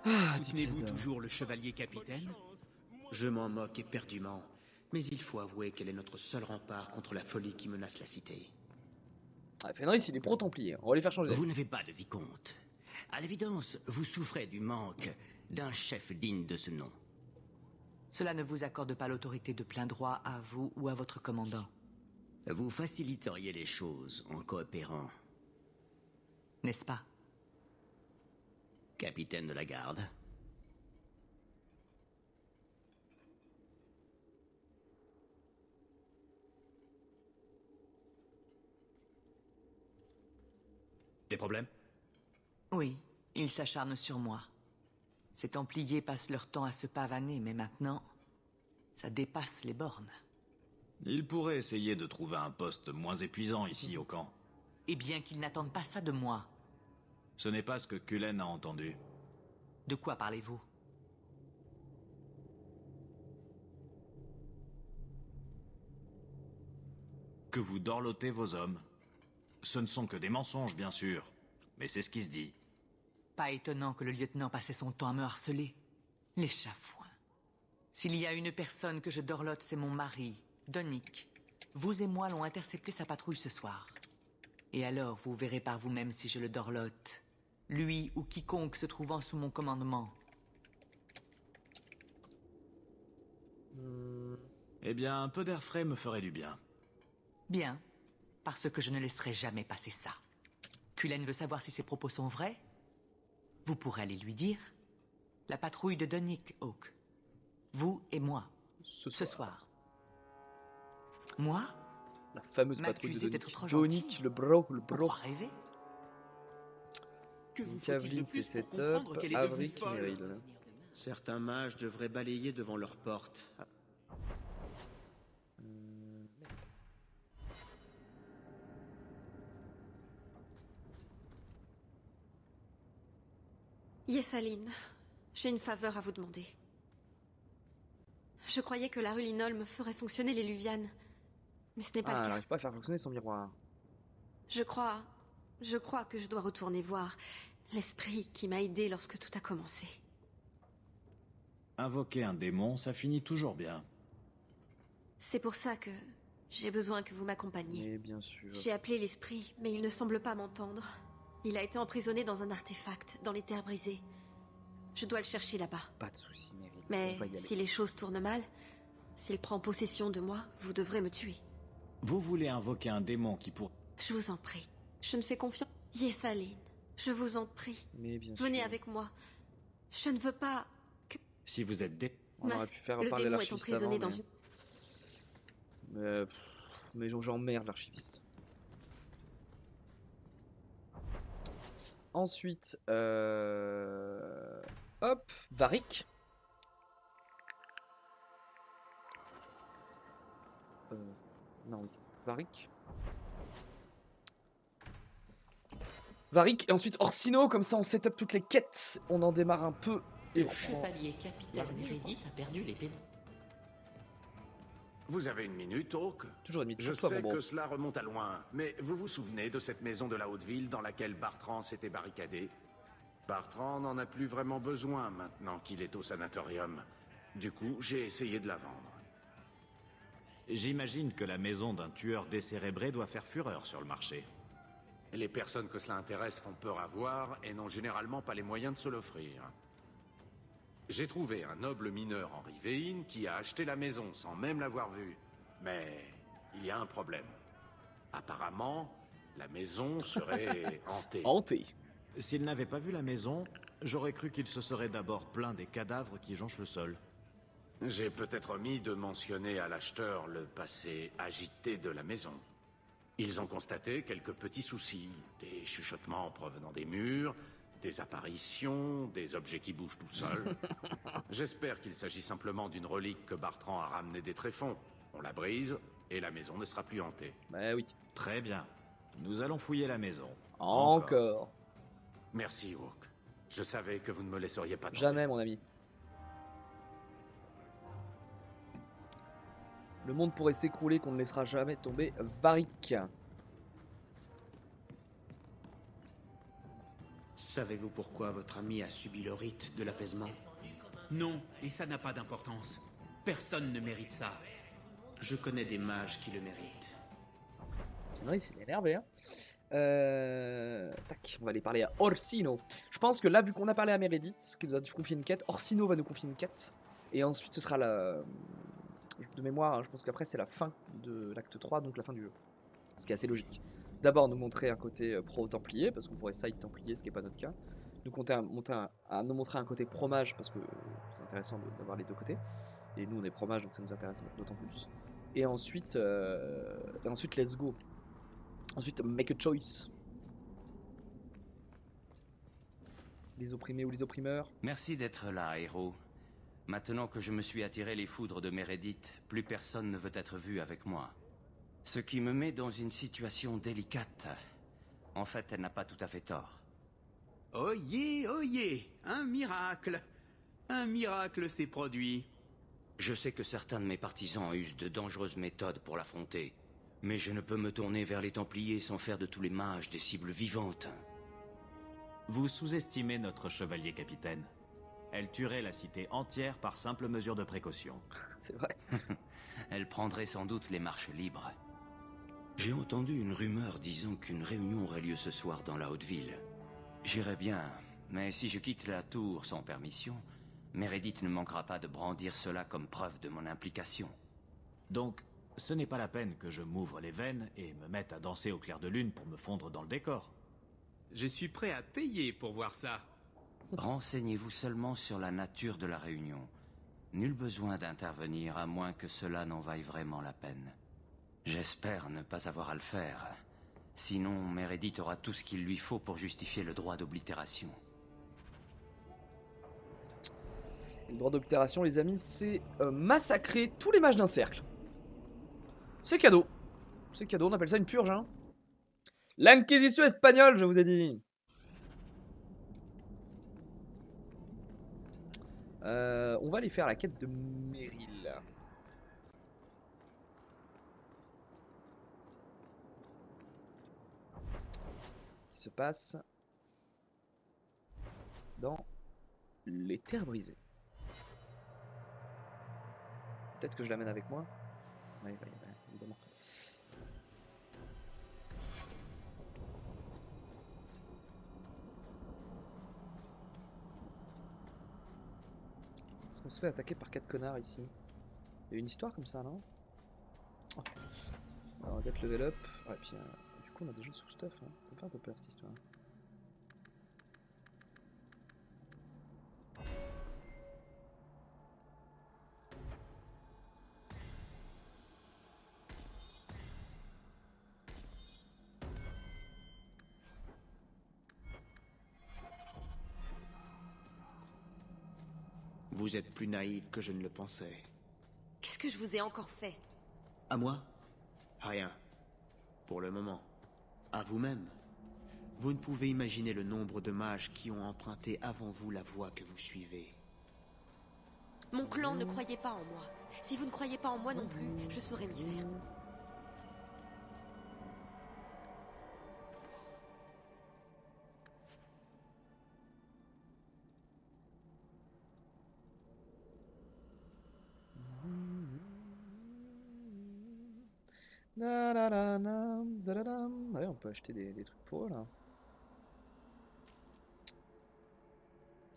Ah, soutenez-vous toujours le chevalier capitaine? Je m'en moque éperdument, mais il faut avouer qu'elle est notre seul rempart contre la folie qui menace la cité. Ah, Fenris, il est pro-templier, on va les faire changer. Vous n'avez pas de vicomte. À l'évidence, vous souffrez du manque d'un chef digne de ce nom. Cela ne vous accorde pas l'autorité de plein droit à vous ou à votre commandant. Vous faciliteriez les choses en coopérant. N'est-ce pas? Capitaine de la garde. Des problèmes? Oui, ils s'acharnent sur moi. Ces Templiers passent leur temps à se pavaner, mais maintenant, ça dépasse les bornes. Ils pourraient essayer de trouver un poste moins épuisant ici au camp. Et bien qu'ils n'attendent pas ça de moi. Ce n'est pas ce que Cullen a entendu. De quoi parlez-vous? Que vous dorlotez vos hommes. Ce ne sont que des mensonges, bien sûr. Mais c'est ce qui se dit. Pas étonnant que le lieutenant passait son temps à me harceler. Les chafouins. S'il y a une personne que je dorlote, c'est mon mari, Donnick. Vous et moi l'ont intercepté sa patrouille ce soir. Et alors, vous verrez par vous-même si je le dorlote. Lui ou quiconque se trouvant sous mon commandement. Eh bien, un peu d'air frais me ferait du bien. Bien, parce que je ne laisserai jamais passer ça. Cullen veut savoir si ses propos sont vrais. Vous pourrez aller lui dire. La patrouille de Donnick, Hawk. Vous et moi. Ce soir. Moi? La fameuse patrouille de Donnick, le bro. Rêver. Donc Aveline, c'est setup. Avric, Meryl. Certains mages devraient balayer devant leur porte. Yethaline, j'ai une faveur à vous demander. Je croyais que la rue Linolme ferait fonctionner les Luvianes, mais ce n'est pas le Elle cas. n'arrive pas à faire fonctionner son miroir. Je crois que je dois retourner voir l'esprit qui m'a aidé lorsque tout a commencé. Invoquer un démon, ça finit toujours bien. C'est pour ça que j'ai besoin que vous m'accompagniez. Et bien sûr. J'ai appelé l'esprit, mais il ne semble pas m'entendre. Il a été emprisonné dans un artefact, dans les terres brisées. Je dois le chercher là-bas. Pas de soucis, Meryl. Mais On va y aller. si les choses tournent mal, s'il prend possession de moi, vous devrez me tuer. Vous voulez invoquer un démon qui pourrait... Je vous en prie. Je ne fais confiance. Yethaline, je vous en prie. Mais bien Venez sûr. avec moi. Je ne veux pas que... Si vous êtes On aurait pu faire le parler démon est l'archiviste emprisonné avant, dans mais... Mais j'emmerde l'archiviste. Ensuite, hop, Varric. Non, oui, Varric. Varric, et ensuite Orsino, comme ça on setup toutes les quêtes, on en démarre un peu. Et Le on prend... chevalier capitaine Meredith a perdu l'épée. Vous avez une minute, Hawk? Toujours une minute. Je pour toi, sais Bonbon. que cela remonte à loin, mais vous vous souvenez de cette maison de la Haute-Ville dans laquelle Bartrand s'était barricadé? Bartrand n'en a plus vraiment besoin maintenant qu'il est au sanatorium. Du coup, j'ai essayé de la vendre. J'imagine que la maison d'un tueur décérébré doit faire fureur sur le marché. Les personnes que cela intéresse font peur à voir et n'ont généralement pas les moyens de se l'offrir. J'ai trouvé un noble mineur en Rivéine qui a acheté la maison sans même l'avoir vue. Mais il y a un problème. Apparemment, la maison serait hantée. Hantée. S'il n'avait pas vu la maison, j'aurais cru qu'il se serait d'abord plaint des cadavres qui jonchent le sol. J'ai peut-être omis de mentionner à l'acheteur le passé agité de la maison. Ils ont constaté quelques petits soucis, des chuchotements provenant des murs, des apparitions, des objets qui bougent tout seuls. J'espère qu'il s'agit simplement d'une relique que Bartrand a ramenée des tréfonds. On la brise et la maison ne sera plus hantée. Bah oui. Très bien. Nous allons fouiller la maison. Encore. Merci, Hawk. Je savais que vous ne me laisseriez pas tomber. Jamais, mon ami. Le monde pourrait s'écrouler qu'on ne laissera jamais tomber Varric. Savez-vous pourquoi votre ami a subi le rite de l'apaisement? Non, et ça n'a pas d'importance. Personne ne mérite ça. Je connais des mages qui le méritent. Ouais, il est énervé, hein. Tac, on va aller parler à Orsino. Je pense que là, vu qu'on a parlé à Meredith, qui nous a confié une quête, Orsino va nous confier une quête. Et ensuite, ce sera la... De mémoire, hein, je pense qu'après, c'est la fin de l'acte 3, donc la fin du jeu. Ce qui est assez logique. D'abord, nous montrer un côté pro-templier, parce qu'on pourrait side templier, ce qui n'est pas notre cas. Nous nous montrer un côté pro-mage, parce que c'est intéressant d'avoir les deux côtés. Et nous, on est pro-mage, donc ça nous intéresse d'autant plus. Et ensuite, let's go. Ensuite, make a choice. Les opprimés ou les opprimeurs. Merci d'être là, héros. Maintenant que je me suis attiré les foudres de Meredith, plus personne ne veut être vu avec moi. Ce qui me met dans une situation délicate. En fait, elle n'a pas tout à fait tort. Oyez, un miracle. Un miracle s'est produit. Je sais que certains de mes partisans usent de dangereuses méthodes pour l'affronter. Mais je ne peux me tourner vers les Templiers sans faire de tous les mages des cibles vivantes. Vous sous-estimez notre chevalier capitaine. Elle tuerait la cité entière par simple mesure de précaution. C'est vrai. Elle prendrait sans doute les marches libres. J'ai entendu une rumeur disant qu'une réunion aurait lieu ce soir dans la Haute-Ville. J'irai bien, mais si je quitte la tour sans permission, Meredith ne manquera pas de brandir cela comme preuve de mon implication. Donc, ce n'est pas la peine que je m'ouvre les veines et me mette à danser au clair de lune pour me fondre dans le décor. Je suis prêt à payer pour voir ça. Renseignez-vous seulement sur la nature de la réunion. Nul besoin d'intervenir à moins que cela n'en vaille vraiment la peine. J'espère ne pas avoir à le faire. Sinon, Meredith aura tout ce qu'il lui faut pour justifier le droit d'oblitération. Le droit d'oblitération, les amis, c'est massacrer tous les mages d'un cercle. C'est cadeau. C'est cadeau, on appelle ça une purge. Hein. L'Inquisition espagnole, je vous ai dit. On va aller faire la quête de Merrill. Qui se passe dans les terres brisées. Peut-être que je l'amène avec moi. Oui, évidemment. Est-ce qu'on se fait attaquer par 4 connards ici? Il y a une histoire comme ça, non? Oh. Alors, on va peut-être level up. Ouais, puis du coup, on a déjà sous stuff. Hein. Ça me fait un peu peur cette histoire. Vous êtes plus naïve que je ne le pensais. Qu'est-ce que je vous ai encore fait? À moi? Rien. Pour le moment. À vous-même. Vous ne pouvez imaginer le nombre de mages qui ont emprunté avant vous la voie que vous suivez. Mon clan ne croyait pas en moi. Si vous ne croyez pas en moi non plus, je saurais m'y faire. Allez, on peut acheter des trucs pour eux là.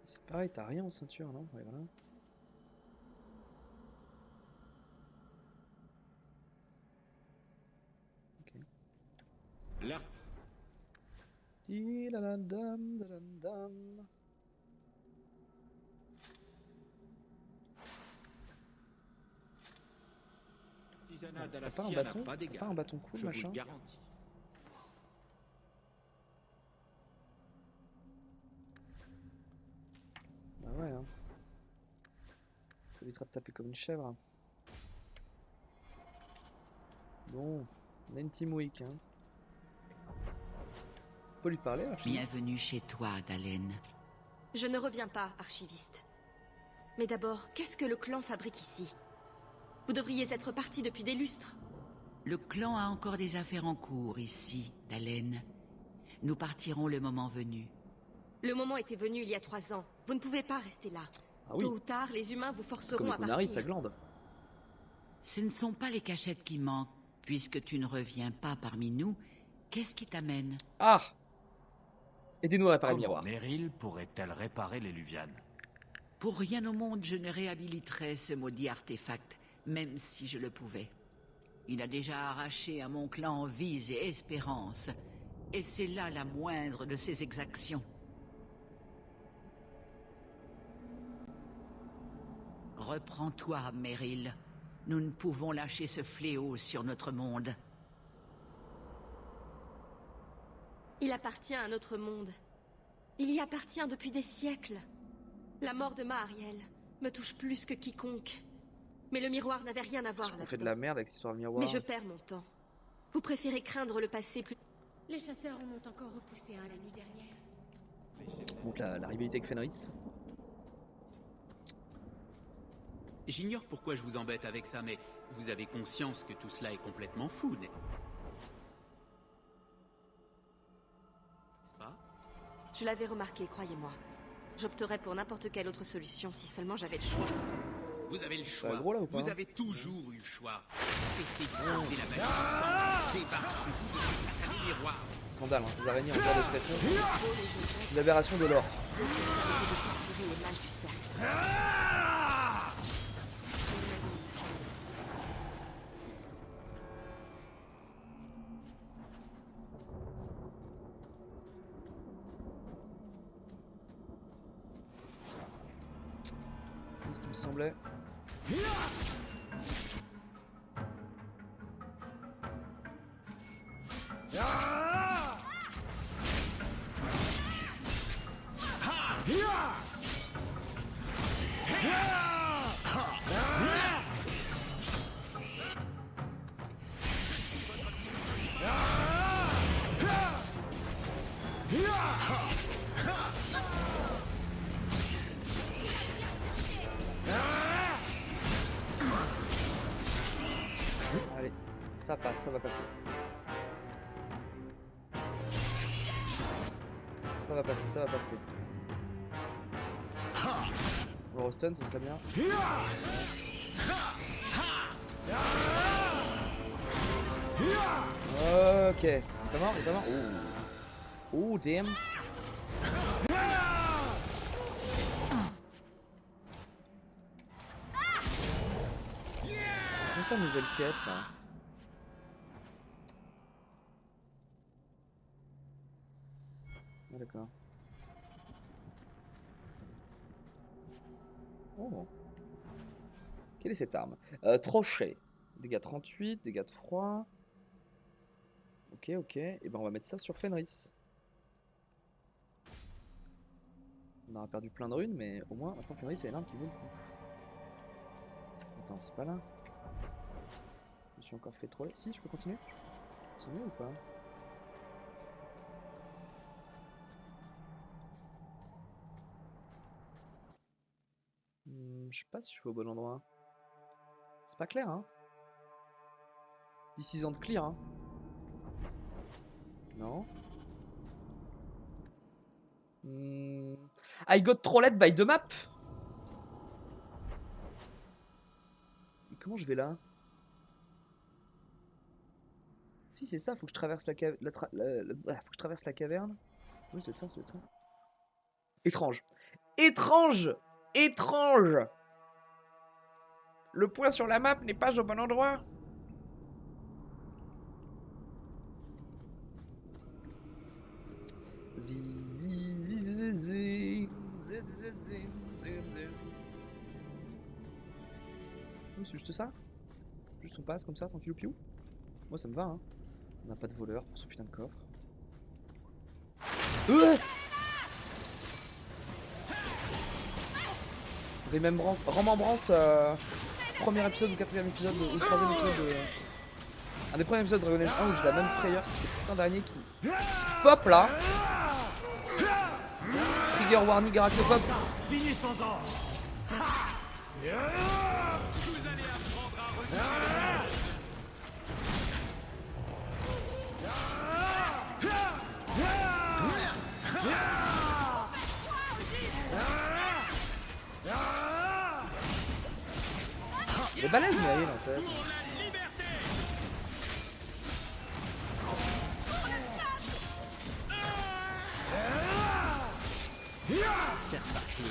C'est pareil, t'as rien en ceinture, non? Ouais, voilà. Ok. Là. T'as pas un bâton? T'as pas un bâton cool, machin? Bah ouais, hein. Ça évitera de taper comme une chèvre. Bon, on a une team week, hein. Faut lui parler, archiviste. Bienvenue chez toi, Dalen. Je ne reviens pas, archiviste. Mais d'abord, qu'est-ce que le clan fabrique ici? Vous devriez être parti depuis des lustres. Le clan a encore des affaires en cours ici, Dalen. Nous partirons le moment venu. Le moment était venu il y a 3 ans. Vous ne pouvez pas rester là. Ah oui. Tôt ou tard, les humains vous forceront comme à Konari, partir. ça glande. Ce ne sont pas les cachettes qui manquent. Puisque tu ne reviens pas parmi nous, qu'est-ce qui t'amène? Ah! Aidez-nous à réparer le Comment miroir. Meryl pourrait-elle réparer les Luvianes? Pour rien au monde, je ne réhabiliterais ce maudit artefact, même si je le pouvais. Il a déjà arraché à mon clan vies et espérances, et c'est là la moindre de ses exactions. Reprends-toi, Meryl. Nous ne pouvons lâcher ce fléau sur notre monde. Il appartient à notre monde. Il y appartient depuis des siècles. La mort de Mahariel me touche plus que quiconque. Mais le miroir n'avait rien à voir On là-dedans. fait de la merde avec cette histoire de miroir. Mais je perds mon temps. Vous préférez craindre le passé plus... Les chasseurs en ont encore repoussé un la nuit dernière. Donc la rivalité avec Fenris. J'ignore pourquoi je vous embête avec ça, mais vous avez conscience que tout cela est complètement fou, Je l'avais remarqué, croyez-moi. J'opterais pour n'importe quelle autre solution si seulement j'avais le choix. Vous avez le choix. Gros, là, ou pas Vous avez toujours eu le choix. Cessez d'utiliser la magie sans débarrassez-vous de ce sacré miroir. Scandale, hein, ces araignées en terre de traitement. L'aberration de l'or. C'est ce qui me semblait. Allez, ça passe, ça va passer. Ça va passer, ça va passer. Eurostun, ce serait bien. Ok. Il est pas mort, il est pas mort. Oh, damn. Comment ça, nouvelle quête, là? Ah, d'accord. Oh. Quelle est cette arme? Trochet. Dégâts 38, dégâts de froid. Ok, ok. Et ben on va mettre ça sur Fenris. On aura perdu plein de runes, mais au moins, attends, Fenris, c'est une arme qui vaut le coup. Attends, c'est pas là. Je me suis encore fait troller. Si, je peux continuer? Continuer ou pas? Je sais pas si je suis au bon endroit. C'est pas clair, hein. 16 ans de clear, hein. Non. I got trolled by the map. Comment je vais là? Si c'est ça, faut que je traverse la caverne. Faut que je traverse la caverne. Oui, ça doit être ça, ça doit être ça. Étrange. Étrange. Étrange. Le point sur la map n'est pas au bon endroit. C'est juste ça? Juste on passe comme ça, tranquille ou piou? Moi ça me va, hein. On n'a pas de voleur pour ce putain de coffre. Remembrance, premier épisode ou quatrième épisode ou troisième épisode de... Un des premiers épisodes de Dragon Age 1 où j'ai la même frayeur que ces putains d'araignées qui pop là. Trigger warning arachnophobe. Finissons-en. Vous allez apprendre à reculer. Il est balèze Maël en fait. C'est reparti.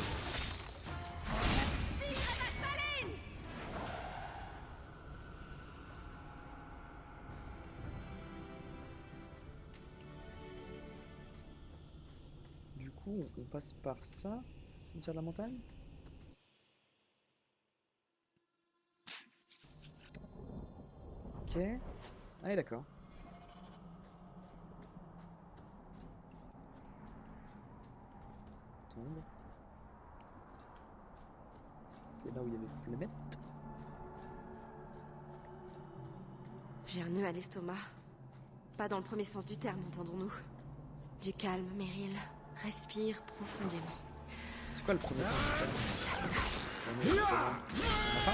Du coup, on passe par ça, cimetière de la montagne. Ok. Ah oui, d'accord. Tombe. C'est là où il y avait Flemette. J'ai un nœud à l'estomac. Pas dans le premier sens du terme, entendons-nous. Du calme, Meryl. Respire profondément. C'est quoi le premier sens du terme? Enfin?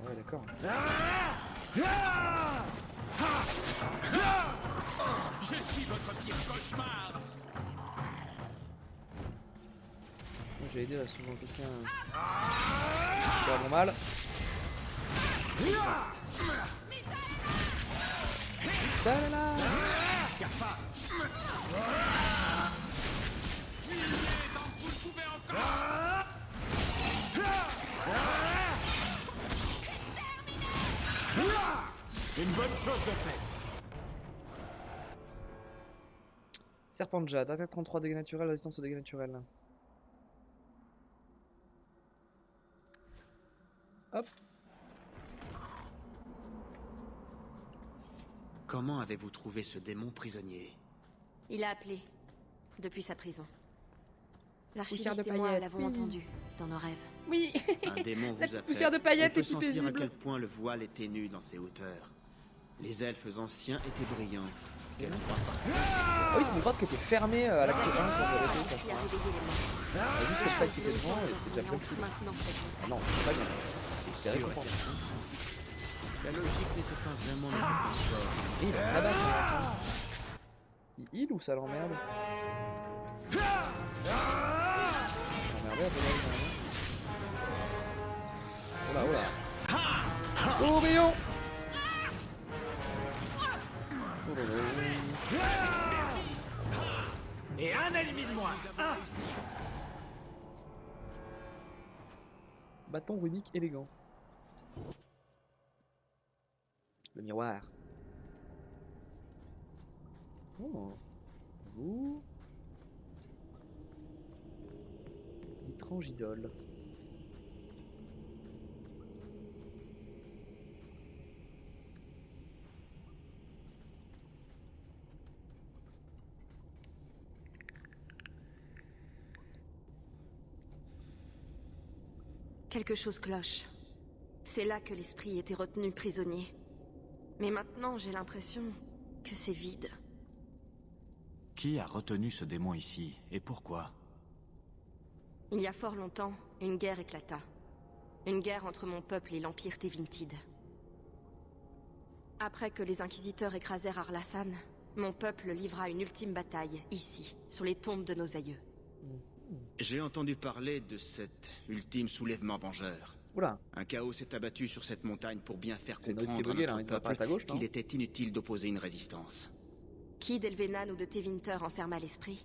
Ouais, d'accord. d'accord. Je suis votre pire cauchemar. Moi, j'ai aidé là, souvent quelqu'un. C'est vraiment mal. Ta-la-la. Une bonne chose de fait. Serpent de jade, attaque 33, dégâts naturels, résistance aux dégâts naturels. Hop. Comment avez-vous trouvé ce démon prisonnier? Il a appelé, depuis sa prison. Poussière L'archiviste de et moi paillettes, l'avons oui. entendu, dans nos rêves. Oui. Un démon La vous petite appelle. poussière de paillettes, On peut les plus sentir paisibles. à quel point le voile est ténu dans ses hauteurs. Les elfes anciens étaient brillants. Quelle foi Ah oui, c'est une grotte qui était fermée à l'acte 1 quand j'avais fait ça, je crois. Juste le fait qu'il était devant et c'était déjà plein de trucs. Ah non, c'est pas bien. C'était récompensé. La logique n'était pas vraiment notre point fort. Et il a tabassé un enfant. Il heal ou ça l'emmerde? Emmerdé, oh là, oh là. Oh, rayon. Oh là là. Et un ennemi de moins. Un. Bâton runique élégant. Le miroir. Oh. Vous. Étrange idole. Quelque chose cloche. C'est là que l'esprit était retenu prisonnier. Mais maintenant, j'ai l'impression que c'est vide. Qui a retenu ce démon ici, et pourquoi? Il y a fort longtemps, une guerre éclata. Une guerre entre mon peuple et l'Empire Tevintid. Après que les Inquisiteurs écrasèrent Arlathan, mon peuple livra une ultime bataille, ici, sur les tombes de nos aïeux. J'ai entendu parler de cet ultime soulèvement vengeur. Oula. Un chaos s'est abattu sur cette montagne pour bien faire C'est Noise qui est comprendre bugué, à là, notre il doit peuple apparaître à gauche, non? qu'il était inutile d'opposer une résistance. Qui d'Elvenan ou de Tevinter enferma l'esprit?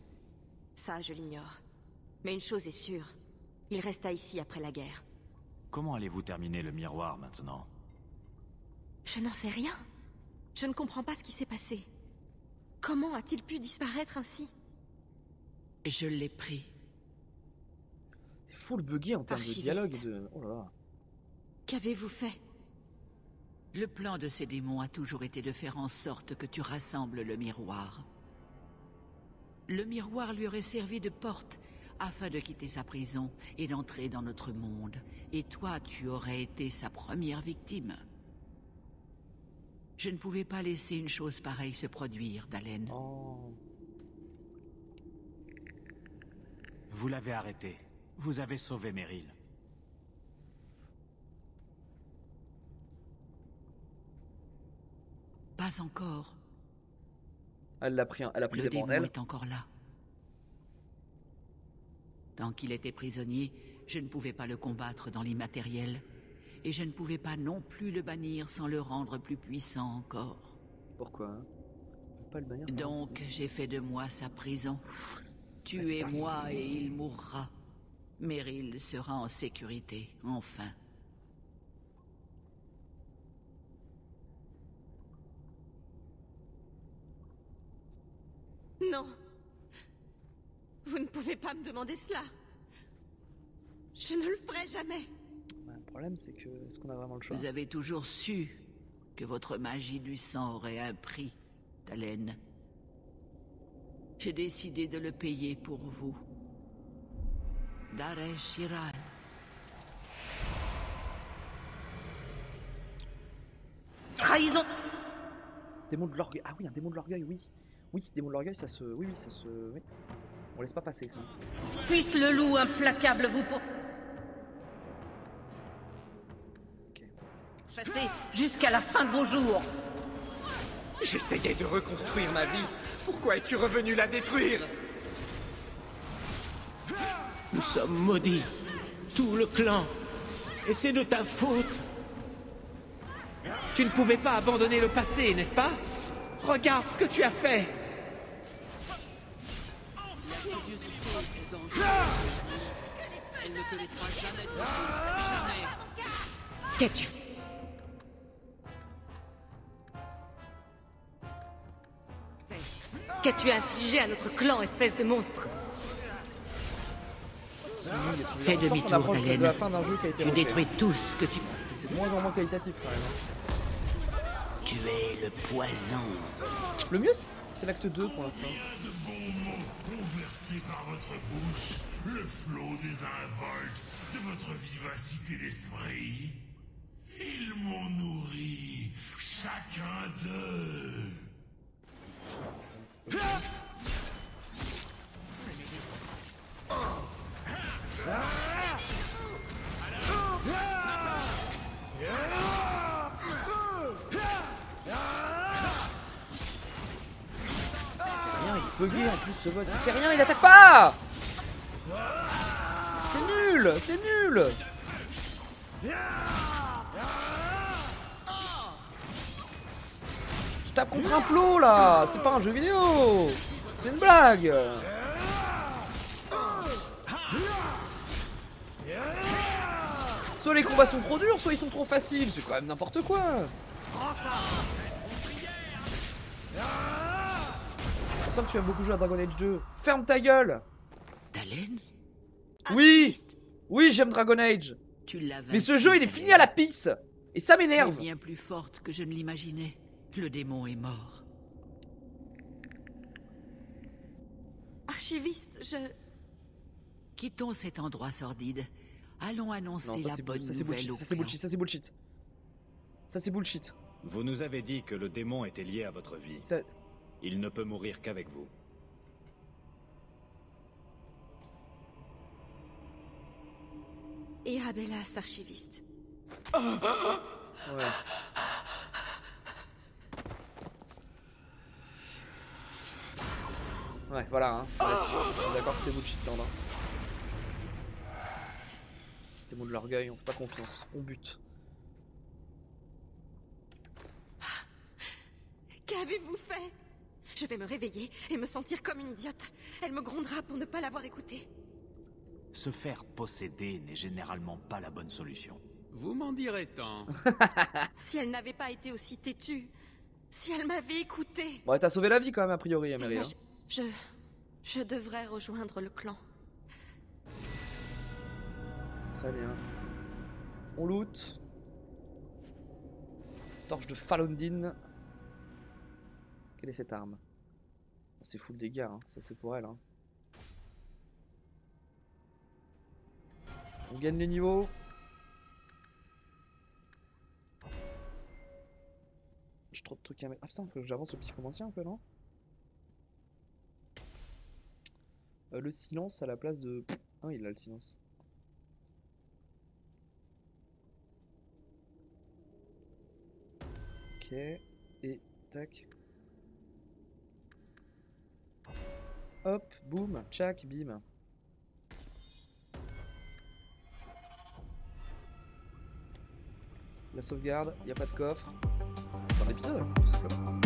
Ça, je l'ignore. Mais une chose est sûre, il resta ici après la guerre. Comment allez-vous terminer le miroir maintenant? Je n'en sais rien. Je ne comprends pas ce qui s'est passé. Comment a-t-il pu disparaître ainsi? Je l'ai pris. C'est full buggy en termes de Archiviste. dialogue. Oh là là. Qu'avez-vous fait? Le plan de ces démons a toujours été de faire en sorte que tu rassembles le miroir. Le miroir lui aurait servi de porte afin de quitter sa prison et d'entrer dans notre monde. Et toi, tu aurais été sa première victime. Je ne pouvais pas laisser une chose pareille se produire, Dalen. Oh. Vous l'avez arrêté. Vous avez sauvé Meryl. Pas encore. Elle a pris Le des démon bordels. est encore là. Tant qu'il était prisonnier, je ne pouvais pas le combattre dans l'immatériel. Et je ne pouvais pas non plus le bannir sans le rendre plus puissant encore. Pourquoi hein? Pas le bannir. Donc, j'ai fait de moi sa prison. c'est ça. Tuez-moi et il mourra. Meryl sera en sécurité, enfin. Non. Vous ne pouvez pas me demander cela. Je ne le ferai jamais. Bah, le problème, c'est que est-ce qu'on a vraiment le choix? Vous avez toujours su que votre magie du sang aurait un prix, Talen. J'ai décidé de le payer pour vous. Daresh Shiral. Trahison. Démon de l'orgueil. Ah oui, un démon de l'orgueil, oui. Oui, ce démon de l'orgueil, ça se... Oui, ça se... Oui. On laisse pas passer, ça. Puisse le loup implacable vous pour... Ok. traversée jusqu'à la fin de vos jours. J'essayais de reconstruire ma vie. Pourquoi es-tu revenu la détruire? Nous sommes maudits. Tout le clan. Et c'est de ta faute. Tu ne pouvais pas abandonner le passé, n'est-ce pas? Regarde ce que tu as fait. Elle ne te laissera jamais tranquille. Qu'as-tu fait? Qu'as-tu infligé à notre clan, espèce de monstre? Fais demi-tour, de la fin d'un jeu qui a été Tu rushé. détruis tout ce que tu... C'est de moins en moins qualitatif quand même. Tu es le poison. Le mieux, c'est l'acte 2 pour l'instant. De bons mots conversés par votre bouche, le flot des involtes de votre vivacité d'esprit. Ils m'ont nourri, chacun d'eux. Rien, il est bugué en plus ce boss. Il fait rien, il attaque pas. C'est nul, c'est nul. Je tape contre un plot là. C'est pas un jeu vidéo. C'est une blague. Soit les combats sont trop durs, soit ils sont trop faciles. C'est quand même n'importe quoi. Je sens que tu aimes beaucoup jouer à Dragon Age 2. Ferme ta gueule. Talen? Oui. Oui, j'aime Dragon Age. Tu l'as Mais ce jeu, il est fini à la pisse. Et ça Tu es m'énerve. bien plus forte que je ne l'imaginais. Le démon est mort. Archiviste, Quittons cet endroit sordide. Allons annoncer Non, ça la c'est bonne bullshit, nouvelle au ça c'est clan. bullshit, ça c'est bullshit. Ça c'est bullshit. Vous nous avez dit que le démon était lié à votre vie. Il ne peut mourir qu'avec vous. et Abellas, archiviste. Ouais. Ouais, voilà, hein. Ouais, on est d'accord que t'es bullshit, là, Démon de l'orgueil, on fait pas confiance, on bute. Qu'avez-vous fait? Je vais me réveiller et me sentir comme une idiote. Elle me grondera pour ne pas l'avoir écoutée. Se faire posséder n'est généralement pas la bonne solution. Vous m'en direz tant. Si elle n'avait pas été aussi têtue, si elle m'avait écoutée... Bon, t'as sauvé la vie quand même, a priori, Amélie. Hein. Je devrais rejoindre le clan. Très bien. On loot. Torche de Falondine. Quelle est cette arme? C'est full dégâts, hein. Ça c'est pour elle. Hein. On gagne les niveaux. J'ai trop de trucs à mettre. Ah putain, faut que j'avance le psychomancien un peu, non? Le silence à la place de... Ah, il a le silence. Ok. Et tac. Hop, boum, tchac, bim. La sauvegarde, y a pas de coffre. Fin d'épisode, tout simplement.